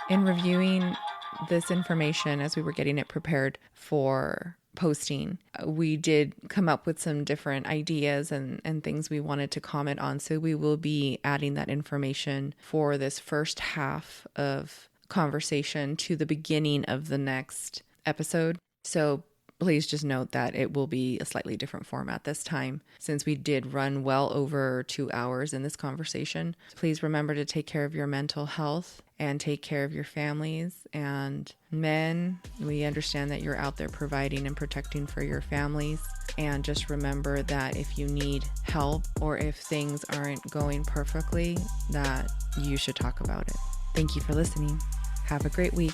In reviewing this information as we were getting it prepared for posting, we did come up with some different ideas and things we wanted to comment on. So we will be adding that information for this first half of conversation to the beginning of the next episode. So please just note that it will be a slightly different format this time, since we did run well over 2 hours in this conversation. Please remember to take care of your mental health and take care of your families. And men, we understand that you're out there providing and protecting for your families. And just remember that if you need help or if things aren't going perfectly, that you should talk about it. Thank you for listening. Have a great week.